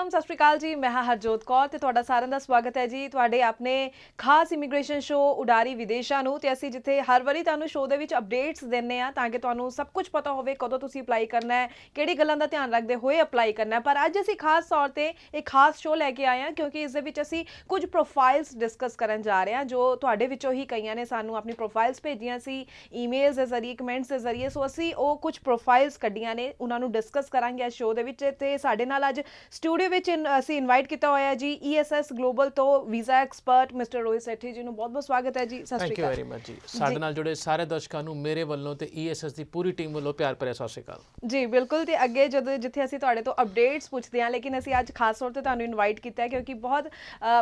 Welcome ਸਤਿ ਸ਼੍ਰੀ ਅਕਾਲ ਜੀ। ਮੈਂ ਹਾਂ ਹਰਜੋਤ ਕੌਰ ਤੇ ਤੁਹਾਡਾ ਸਾਰਿਆਂ ਦਾ ਸਵਾਗਤ ਹੈ ਜੀ ਤੁਹਾਡੇ ਆਪਣੇ ਖਾਸ ਇਮੀਗ੍ਰੇਸ਼ਨ ਸ਼ੋਅ ਉਡਾਰੀ ਵਿਦੇਸ਼ਾਂ ਨੂੰ। ਤੇ ਅਸੀਂ ਜਿੱਥੇ ਹਰ ਵਾਰੀ ਤੁਹਾਨੂੰ ਸ਼ੋਅ ਦੇ ਵਿੱਚ ਅਪਡੇਟਸ ਦਿੰਨੇ ਆ ਤਾਂ ਕਿ ਤੁਹਾਨੂੰ ਸਭ ਕੁਝ ਪਤਾ ਹੋਵੇ ਕਦੋਂ ਤੁਸੀਂ ਅਪਲਾਈ ਕਰਨਾ ਹੈ, ਕਿਹੜੀ ਗੱਲਾਂ ਦਾ ਧਿਆਨ ਰੱਖਦੇ ਹੋਏ ਅਪਲਾਈ ਕਰਨਾ ਹੈ। ਪਰ ਅੱਜ ਅਸੀਂ ਖਾਸ ਤੌਰ ਤੇ ਇੱਕ ਖਾਸ ਸ਼ੋਅ ਲੈ ਕੇ ਆਏ ਹਾਂ ਕਿਉਂਕਿ ਇਸ ਦੇ ਵਿੱਚ ਅਸੀਂ ਕੁਝ ਪ੍ਰੋਫਾਈਲਸ ਡਿਸਕਸ ਕਰਨ ਜਾ ਰਹੇ ਹਾਂ ਜੋ ਤੁਹਾਡੇ ਵਿੱਚੋਂ ਹੀ ਕਈਆਂ ਨੇ ਸਾਨੂੰ ਆਪਣੀ ਪ੍ਰੋਫਾਈਲਸ ਭੇਜੀਆਂ ਸੀ ਈਮੇਲਸ ਦੇ ਜ਼ਰੀਏ, ਕਮੈਂਟਸ ਦੇ ਜ਼ਰੀਏ। ਸੋ ਅਸੀਂ ਉਹ ਕੁਝ ਪ੍ਰੋਫਾਈਲਸ ਕੱਢੀਆਂ ਨੇ, ਉਹਨਾਂ ਨੂੰ ਡਿਸਕਸ ਕਰਾਂਗੇ ਇਸ ਸ਼ੋਅ ਦੇ ਵਿੱਚ। ਤੇ ਸਾਡੇ ਨਾਲ ਅੱਜ ਸਟੂਡੀਓ ਵਿੱਚ ਅਸੀਂ ਇਨਵਾਈਟ ਕੀਤਾ ਹੋਇਆ ਜੀ ESS ਗਲੋਬਲ ਤੋਂ ਵੀਜ਼ਾ ਐਕਸਪਰਟ ਮਿਸਟਰ ਰੋਹਿਤ ਸੈਠੀ ਜੀ ਨੂੰ। ਬਹੁਤ ਬਹੁਤ ਸਵਾਗਤ ਹੈ ਜੀ। ਸਤਿ ਸ਼੍ਰੀ ਅਕਾਲ। ਥੈਂਕ ਯੂ ਵੈਰੀ ਮਚ ਜੀ। ਸਾਡੇ ਨਾਲ ਜੁੜੇ ਸਾਰੇ ਦਰਸ਼ਕਾਂ ਨੂੰ ਮੇਰੇ ਵੱਲੋਂ ਤੇ ESS ਦੀ ਪੂਰੀ ਟੀਮ ਵੱਲੋਂ ਪਿਆਰ ਭਰਿਆ ਸਤਿ ਸ਼੍ਰੀ ਅਕਾਲ ਜੀ। ਬਿਲਕੁਲ। ਤੇ ਅੱਗੇ ਜਦੋਂ ਜਿੱਥੇ ਅਸੀਂ ਤੁਹਾਡੇ ਤੋਂ ਅਪਡੇਟਸ ਪੁੱਛਦੇ ਹਾਂ, ਲੇਕਿਨ ਅਸੀਂ ਅੱਜ ਖਾਸ ਤੌਰ ਤੇ ਤੁਹਾਨੂੰ ਇਨਵਾਈਟ ਕੀਤਾ ਹੈ ਕਿਉਂਕਿ ਬਹੁਤ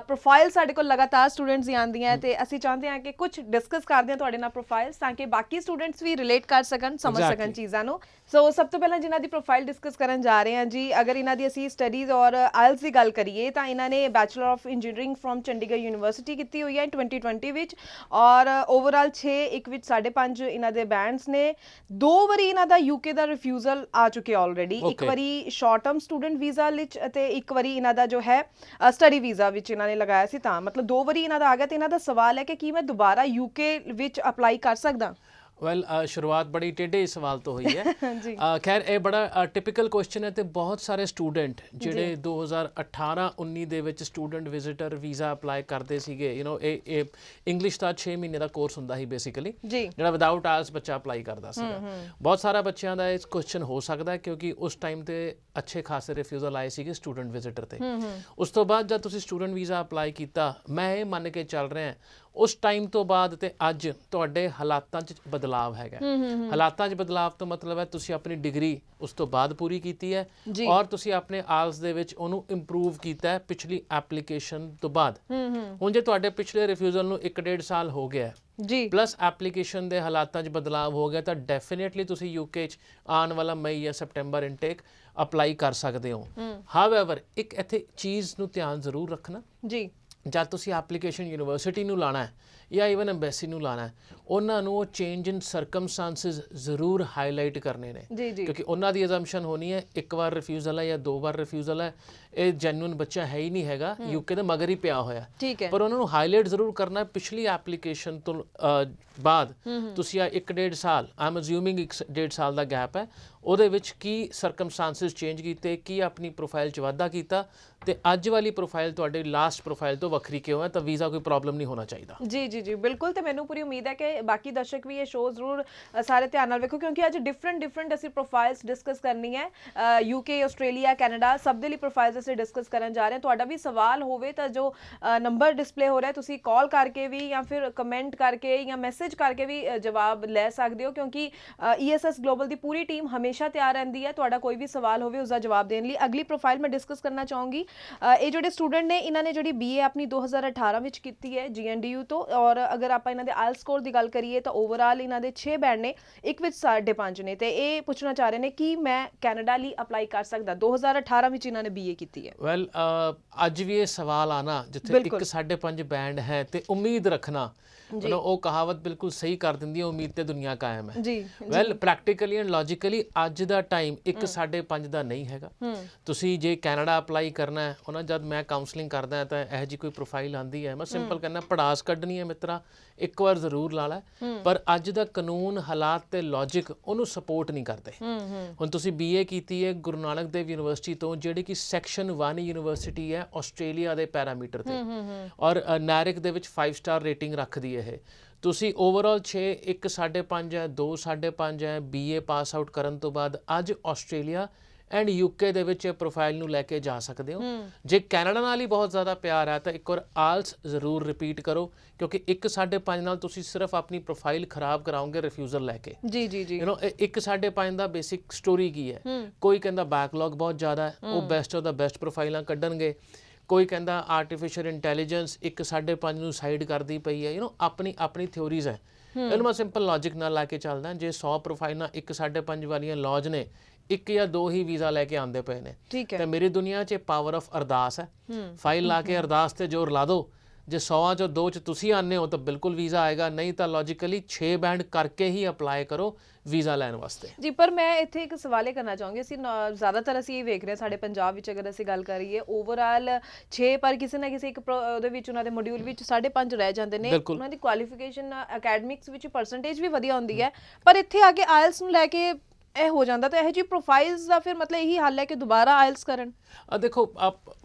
ਪ੍ਰੋਫਾਈਲ ਸਾਡੇ ਕੋਲ ਲਗਾਤਾਰ ਸਟੂਡੈਂਟਸ ਦੀ ਆਉਂਦੀਆਂ ਤੇ ਅਸੀਂ ਚਾਹੁੰਦੇ ਹਾਂ ਕਿ ਕੁਝ ਡਿਸਕਸ ਕਰਦੇ ਹਾਂ ਤੁਹਾਡੇ ਨਾਲ ਪ੍ਰੋਫਾਈਲਸ ਤਾਂ ਕਿ ਬਾਕੀ ਸਟੂਡੈਂਟਸ ਵੀ ਰਿਲੇਟ ਕਰ ਸਕਣ, ਸਮਝ ਸਕਣ ਚੀਜ਼ਾਂ ਨੂੰ। ਸੋ ਸਭ ਤੋਂ ਪਹਿਲਾਂ ਜਿਨ੍ਹਾਂ ਦੀ ਪ੍ਰੋਫਾਈਲ ਡਿਸਕਸ ਕਰਨ ਜਾ ਰਹੇ ਹਾਂ ਜੀ, ਅਗਰ ਇਹਨਾਂ ਦੀ ਅਸੀਂ ਸਟੱਡੀਜ਼ ਔਰ ਆਇਲਸ ਦੀ ਗੱਲ ਕਰੀਏ ਤਾਂ ਇਹਨਾਂ ਨੇ bachelor of engineering from Chandigarh university ਕੀਤੀ ਹੋਈ ਹੈ 2020 ਵਿੱਚ ਔਰ ਓਵਰਆਲ 6 ਇੱਕ ਵਿੱਚ 5.5 ਇਹਨਾਂ ਦੇ ਬੈਂਡਸ ਨੇ। 2 ਵਾਰੀ ਇਹਨਾਂ ਦਾ UK ਦਾ ਰਿਫਿਊਜ਼ਲ ਆ ਚੁੱਕਿਆ ਆਲਰੇਡੀ। ਇੱਕ ਵਾਰੀ ਸ਼ਾਰਟ ਟਰਮ ਸਟੂਡੈਂਟ ਵੀਜ਼ਾ ਵਿੱਚ ਅਤੇ ਇੱਕ ਵਾਰੀ ਇਹਨਾਂ ਦਾ ਜੋ ਹੈ ਸਟੱਡੀ ਵੀਜ਼ਾ ਵਿੱਚ ਇਹਨਾਂ ਨੇ ਲਗਾਇਆ ਸੀ, ਤਾਂ ਮਤਲਬ 2 ਵਾਰੀ ਇਹਨਾਂ ਦਾ ਆ ਗਿਆ। ਤੇ ਇਹਨਾਂ ਦਾ ਸਵਾਲ ਹੈ ਕਿ ਕੀ ਮੈਂ ਦੁਬਾਰਾ UK ਵਿੱਚ ਅਪਲਾਈ ਕਰ ਸਕਦਾ? ਵੈਲ ਸ਼ੁਰੂਆਤ ਬੜੀ ਟੇਢੇ ਸਵਾਲ ਤੋਂ ਹੋਈ ਹੈ। ਖੈਰ ਇਹ ਬੜਾ ਟਿਪੀਕਲ ਕੁਐਸਚਨ ਹੈ ਤੇ ਬਹੁਤ ਸਾਰੇ ਸਟੂਡੈਂਟ ਜਿਹੜੇ 2018-19 ਦੇ ਵਿੱਚ ਸਟੂਡੈਂਟ ਵਿਜ਼ਿਟਰ ਵੀਜ਼ਾ ਅਪਲਾਈ ਕਰਦੇ ਸੀਗੇ, ਇਹ ਇੰਗਲਿਸ਼ ਦਾ 6 ਮਹੀਨੇ ਦਾ ਕੋਰਸ ਹੁੰਦਾ ਸੀ ਬੇਸਿਕਲੀ, ਜਿਹੜਾ ਵਿਦਆਊਟ ਆਇਲਸ ਬੱਚਾ ਅਪਲਾਈ ਕਰਦਾ ਸੀਗਾ। ਬਹੁਤ ਸਾਰਾ ਬੱਚਿਆਂ ਦਾ ਇਹ ਕੁਐਸਚਨ ਹੋ ਸਕਦਾ ਹੈ ਕਿਉਂਕਿ ਉਸ ਟਾਈਮ ਤੇ ਅੱਛੇ ਖਾਸੇ ਰਿਫਿਊਜ਼ਲ ਆਏ ਸੀਗੇ ਸਟੂਡੈਂਟ ਵਿਜ਼ਿਟਰ ਤੇ। ਉਸ ਤੋਂ ਬਾਅਦ ਜਦ ਤੁਸੀਂ ਸਟੂਡੈਂਟ ਵੀਜ਼ਾ ਅਪਲਾਈ ਕੀਤਾ, ਮੈਂ ਇਹ ਮੰਨ ਕੇ ਚੱਲ ਰਿਹਾ ਉਸ ਟਾਈਮ ਤੋਂ ਬਾਅਦ ਤੇ ਅੱਜ ਤੁਹਾਡੇ ਹਾਲਾਤਾਂ 'ਚ ਬਦਲਾਵ ਹੈਗਾ। ਹਾਲਾਤਾਂ 'ਚ ਬਦਲਾਵ ਤੋਂ ਮਤਲਬ ਹੈ ਤੁਸੀਂ ਆਪਣੀ ਡਿਗਰੀ ਉਸ ਤੋਂ ਬਾਅਦ ਪੂਰੀ ਕੀਤੀ ਹੈ ਔਰ ਤੁਸੀਂ ਆਪਣੇ ਆਇਲਸ ਦੇ ਵਿੱਚ ਉਹਨੂੰ ਇੰਪਰੂਵ ਕੀਤਾ ਹੈ ਪਿਛਲੀ ਐਪਲੀਕੇਸ਼ਨ ਤੋਂ ਬਾਅਦ। ਹੁਣ ਜੇ ਤੁਹਾਡੇ ਪਿਛਲੇ ਰਿਫਿਊਜ਼ਲ ਨੂੰ 1.5 ਸਾਲ ਹੋ ਗਿਆ ਜੀ ਪਲੱਸ ਐਪਲੀਕੇਸ਼ਨ ਦੇ ਹਾਲਾਤਾਂ 'ਚ ਬਦਲਾਵ ਹੋ ਗਿਆ ਤਾਂ ਡੈਫੀਨੇਟਲੀ ਤੁਸੀਂ UK 'ਚ ਆਉਣ ਵਾਲਾ ਮਈ ਜਾਂ ਸਪਟੈਂਬਰ ਇਨਟੇਕ ਅਪਲਾਈ ਕਰ ਸਕਦੇ ਹੋ। ਹਾਊਐਵਰ ਇੱਕ ਇੱਥੇ ਚੀਜ਼ ਨੂੰ ਧਿਆਨ ਜ਼ਰੂਰ ਰੱਖਣਾ ਜੀ, ਜਦ ਤੁਸੀਂ ਐਪਲੀਕੇਸ਼ਨ ਯੂਨੀਵਰਸਿਟੀ ਨੂੰ ਲਾਣਾ ਹੈ ਜਾਂ ਈਵਨ ਐਮਬੈਸੀ ਨੂੰ ਲਾਣਾ ਹੈ, ਉਹਨਾਂ ਨੂੰ ਉਹ ਚੇਂਜ ਇਨ ਸਰਕਮਸਟੈਂਸਿਸ ਜ਼ਰੂਰ ਹਾਈਲਾਈਟ ਕਰਨੇ ਨੇ ਕਿਉਂਕਿ ਉਹਨਾਂ ਦੀ ਅਜ਼ੰਪਸ਼ਨ ਹੋਣੀ ਹੈ ਇੱਕ ਵਾਰ ਰਿਫਿਊਜ਼ਲ ਹੈ ਜਾਂ 2 ਵਾਰ ਰਿਫਿਊਜ਼ਲ ਹੈ, ਇਹ ਜੈਨੂਇਨ ਬੱਚਾ ਹੈ ਹੀ ਨਹੀਂ ਹੈਗਾ, UK ਦੇ ਮਗਰ ਹੀ ਪਿਆ ਹੋਇਆ। ਪਰ ਉਹਨਾਂ ਨੂੰ ਹਾਈਲਾਈਟ ਜ਼ਰੂਰ ਕਰਨਾ ਪਿਛਲੀ ਐਪਲੀਕੇਸ਼ਨ ਤੋਂ ਬਾਅਦ ਤੁਸੀਂ 1.5 ਸਾਲ, ਆਈ ਐਮ ਅਜ਼ਿਊਮਿੰਗ 1.5 ਸਾਲ ਦਾ ਗੈਪ ਹੈ, ਉਹਦੇ ਵਿੱਚ ਕੀ ਸਰਕਮਸਟੈਂਸਿਸ ਚੇਂਜ ਕੀਤੇ, ਕੀ ਆਪਣੀ ਪ੍ਰੋਫਾਈਲ 'ਚ ਵਾਧਾ ਕੀਤਾ ਤੇ ਅੱਜ ਵਾਲੀ ਪ੍ਰੋਫਾਈਲ ਤੁਹਾਡੇ ਲਾਸਟ ਪ੍ਰੋਫਾਈਲ ਤੋਂ ਵੱਖਰੀ ਕਿਉਂ ਹੈ, ਤਾਂ ਵੀਜ਼ਾ ਕੋਈ ਪ੍ਰੋਬਲਮ ਨਹੀਂ ਹੋਣਾ ਚਾਹੀਦਾ। ਜੀ ਜੀ ਜੀ ਬਿਲਕੁਲ। ਤੇ ਮੈਨੂੰ ਪੂਰੀ ਉਮੀਦ ਹੈ ਕਿ ਬਾਕੀ ਦਰਸ਼ਕ ਵੀ ਇਹ ਸ਼ੋਅ ਜ਼ਰੂਰ ਸਾਰੇ ਧਿਆਨ ਨਾਲ ਵੇਖੋ ਕਿਉਂਕਿ ਅੱਜ ਡਿਫਰੈਂਟ ਅਸੀਂ ਪ੍ਰੋਫਾਈਲਸ ਡਿਸਕਸ ਕਰਨੀ ਹੈ। UK, ਆਸਟ੍ਰੇਲੀਆ, ਕੈਨੇਡਾ ਸਭ ਦੇ ਲਈ ਪ੍ਰੋਫਾਈਲਸ ਅਸੀਂ ਡਿਸਕਸ ਕਰਨ ਜਾ ਰਹੇ ਹਾਂ। ਤੁਹਾਡਾ ਵੀ ਸਵਾਲ ਹੋਵੇ ਤਾਂ ਜੋ ਨੰਬਰ ਡਿਸਪਲੇ ਹੋ ਰਿਹਾ ਤੁਸੀਂ ਕਾਲ ਕਰਕੇ ਵੀ ਜਾਂ ਫਿਰ ਕਮੈਂਟ ਕਰਕੇ ਜਾਂ ਮੈਸੇਜ ਕਰਕੇ ਵੀ ਜਵਾਬ ਲੈ ਸਕਦੇ ਹੋ ਕਿਉਂਕਿ ESS ਗਲੋਬਲ ਦੀ ਪੂਰੀ ਟੀਮ ਹਮੇਸ਼ਾ ਤਿਆਰ ਰਹਿੰਦੀ ਹੈ ਤੁਹਾਡਾ ਕੋਈ ਵੀ ਸਵਾਲ ਹੋਵੇ ਉਸਦਾ ਜਵਾਬ ਦੇਣ ਲਈ। ਅਗਲੀ ਪ੍ਰੋਫਾਈਲ ਮੈਂ ਡਿਸਕਸ ਕਰਨਾ ਚਾਹੂੰਗੀ। ਇਹ ਜਿਹੜੇ ਸਟੂਡੈਂਟ ਨੇ ਇਹਨਾਂ ਨੇ ਜਿਹੜੀ BA ਆਪਣੀ 2018 ਵਿੱਚ ਕੀਤੀ ਹੈ GNDU ਤੋਂ ਔਰ ਅਗਰ ਆਪਾਂ ਇਹਨਾਂ ਦੇ ਆਇਲਸ ਸਕੋਰ ਦੀ ਗੱਲ ਕਰੀਏ ਤਾਂ ਓਵਰਆਲ ਇਹਨਾਂ ਦੇ 6 ਬੈਂਡ ਨੇ, ਇੱਕ ਵਿੱਚ 5.5 ਨੇ। ਤੇ ਇਹ ਪੁੱਛਣਾ ਚਾਹ ਰਹੇ ਨੇ ਕਿ ਮੈਂ ਕੈਨੇਡਾ ਲਈ ਅਪਲਾਈ ਕਰ ਸਕਦਾ? 2018 ਵਿੱਚ ਇਹਨਾਂ ਨੇ BA ਕੀਤੀ ਹੈ। ਵੈਲ ਅੱਜ ਵੀ ਇਹ ਸਵਾਲ ਆਣਾ ਜਿੱਥੇ 1.5 ਬੈਂਡ ਹੈ ਤੇ ਉਮੀਦ ਰੱਖਣਾ, ਉਹ ਕਹਾਵਤ ਬਿਲਕੁਲ ਸਹੀ ਕਰ ਦਿੰਦੀ ਹੈ, ਉਮੀਦ ਤੇ ਦੁਨੀਆ ਕਾਇਮ ਹੈ। ਵੈਲ ਪ੍ਰੈਕਟੀਕਲੀ ਐਂਡ ਲੌਜੀਕਲੀ ਅੱਜ ਦਾ ਟਾਈਮ 1.5 ਦਾ ਨਹੀਂ ਹੈਗਾ। ਤੁਸੀਂ ਜੇ ਕੈਨੇਡਾ ਅਪਲਾਈ ਕਰਨਾ ਹੈ, ਉਹਨਾਂ ਜਦ ਮੈਂ ਕਾਉਂਸਲਿੰਗ ਕਰਦਾ ਤਾਂ ਇਹੋ ਜਿਹੀ ਕੋਈ ਪ੍ਰੋਫਾਈਲ ਆਉਂਦੀ ਹੈ, ਮੈਂ ਸਿੰਪਲ ਕਹਿੰਦਾ ਪੜਾਸ ਕੱਢਣੀ ਹੈ ਮਿੱਤਰਾ, ਇੱਕ ਵਾਰ ਜ਼ਰੂਰ ਲਾ ਲੈ। ਪਰ ਅੱਜ ਦਾ ਕਾਨੂੰਨ, ਹਾਲਾਤ ਤੇ ਲੌਜਿਕ ਉਹਨੂੰ ਸਪੋਰਟ ਨਹੀਂ ਕਰਦੇ। ਹੁਣ ਤੁਸੀਂ BA ਕੀਤੀ ਹੈ ਗੁਰੂ ਨਾਨਕ ਦੇਵ ਯੂਨੀਵਰਸਿਟੀ ਤੋਂ, ਜਿਹੜੀ ਕਿ ਸੈਕਸ਼ਨ 1 ਯੂਨੀਵਰਸਿਟੀ ਹੈ ਆਸਟ੍ਰੇਲੀਆ ਦੇ ਪੈਰਾਮੀਟਰ ਤੇ ਔਰ ਨੈਰਿਕ ਦੇ ਵਿੱਚ 5 ਸਟਾਰ ਰੇਟਿੰਗ ਰੱਖਦੀ ਹੈ। ਇਹ ਤੁਸੀਂ ਓਵਰਆਲ 6, 1 5.5 ਹੈ, 2 5.5 ਹੈ BA ਪਾਸ ਆਊਟ ਕਰਨ ਤੋਂ ਬਾਅਦ ਅੱਜ ਆਸਟ੍ਰੇਲੀਆ ਐਂਡ UK ਦੇ ਵਿੱਚ ਇਹ ਪ੍ਰੋਫਾਈਲ ਨੂੰ ਲੈ ਕੇ ਜਾ ਸਕਦੇ ਹੋ। ਜੇ ਕੈਨੇਡਾ ਨਾਲ ਹੀ ਬਹੁਤ ਜ਼ਿਆਦਾ ਪਿਆਰ ਹੈ ਤਾਂ ਇੱਕ ਵਾਰ ਆਇਲਸ ਜ਼ਰੂਰ ਰਿਪੀਟ ਕਰੋ ਕਿਉਂਕਿ 1 5.5 ਨਾਲ ਤੁਸੀਂ ਸਿਰਫ ਆਪਣੀ ਪ੍ਰੋਫਾਈਲ ਖਰਾਬ ਕਰਾਓਗੇ ਰਿਫਿਊਜ਼ਲ ਲੈ ਕੇ। ਜੀ 1 5.5 ਦਾ ਬੇਸਿਕ ਸਟੋਰੀ ਕੀ ਹੈ, ਕੋਈ ਕਹਿੰਦਾ ਬੈਕਲੌਗ ਬਹੁਤ ਜ਼ਿਆਦਾ ਹੈ, ਉਹ ਬੈਸਟ ਆਫ ਦਾ ਬੈਸਟ ਪ੍ਰੋਫਾਈਲਾਂ ਕੱਢਣਗੇ। ਕੋਈ ਕਹਿੰਦਾ ਆਰਟੀਫਿਸ਼ੀਅਲ ਇੰਟੈਲੀਜੈਂਸ 1 5.5 ਨੂੰ ਸਾਈਡ ਕਰਦੀ ਪਈ ਹੈ। ਆਪਣੀ ਥਿਓਰੀਜ਼ ਹੈ, ਇਹਨੂੰ ਮੈਂ ਸਿੰਪਲ ਲੌਜਿਕ ਨਾਲ ਲਾ ਕੇ ਚੱਲਦਾ। ਜੇ 100 ਪ੍ਰੋਫਾਈਲਾਂ 1 5.5 ਵਾਲੀਆਂ ਲੌਜ ਨੇ, 1 ਜਾਂ 2 ਹੀ ਵੀਜ਼ਾ ਲੈ ਕੇ ਆਉਂਦੇ ਪਏ ਨੇ, ਤੇ ਮੇਰੀ ਦੁਨੀਆ 'ਚ ਪਾਵਰ ਆਫ ਅਰਦਾਸ ਹੈ। ਫਾਈਲ ਲਾ ਕੇ ਅਰਦਾਸ ਤੇ ਜ਼ੋਰ ਲਾ ਦਿਓ ਜੇ 100 ਚੋਂ 2 ਚ ਤੁਸੀਂ ਆਨੇ ਹੋ ਤਾਂ ਬਿਲਕੁਲ ਵੀਜ਼ਾ ਆਏਗਾ, ਨਹੀਂ ਤਾਂ ਲੌਜੀਕਲੀ 6 ਬੈਂਡ ਕਰਕੇ ਹੀ ਅਪਲਾਈ ਕਰੋ ਵੀਜ਼ਾ ਲੈਣ ਵਾਸਤੇ। ਜੀ ਪਰ ਮੈਂ ਇੱਥੇ ਇੱਕ ਸਵਾਲ ਇਹ ਕਰਨਾ ਚਾਹੂੰਗੀ, ਅਸੀਂ ਜ਼ਿਆਦਾਤਰ ਅਸੀਂ ਇਹ ਵੇਖ ਰਹੇ ਸਾਡੇ ਪੰਜਾਬ ਵਿੱਚ ਅਗਰ ਅਸੀਂ ਗੱਲ ਕਰੀਏ ਓਵਰਆਲ 6 ਪਰ ਕਿਸੇ ਨਾ ਕਿਸੇ ਇੱਕ ਉਹਦੇ ਵਿੱਚ ਉਹਨਾਂ ਦੇ ਮੋਡਿਊਲ ਵਿੱਚ 5.5 ਰਹਿ ਜਾਂਦੇ ਨੇ। ਉਹਨਾਂ ਦੀ ਕੁਆਲੀਫਿਕੇਸ਼ਨ ਅਕੈਡਮਿਕਸ ਵਿੱਚ ਪਰਸੈਂਟੇਜ ਵੀ ਵਧੀਆ ਹੁੰਦੀ ਹੈ, ਪਰ ਇੱਥੇ ਆ ਕੇ ਆਇਲਸ ਨੂੰ ਲੈ ਕੇ ਇਹ ਹੋ ਜਾਂਦਾ। ਤਾਂ ਇਹੋ ਜਿਹੀ ਪ੍ਰੋਫਾਈਲਸ ਦਾ ਫਿਰ ਮਤਲਬ ਇਹੀ ਹੱਲ ਹੈ ਕਿ ਦੁਬਾਰਾ ਆਇਲਸ ਕਰਨ? ਦੇਖੋ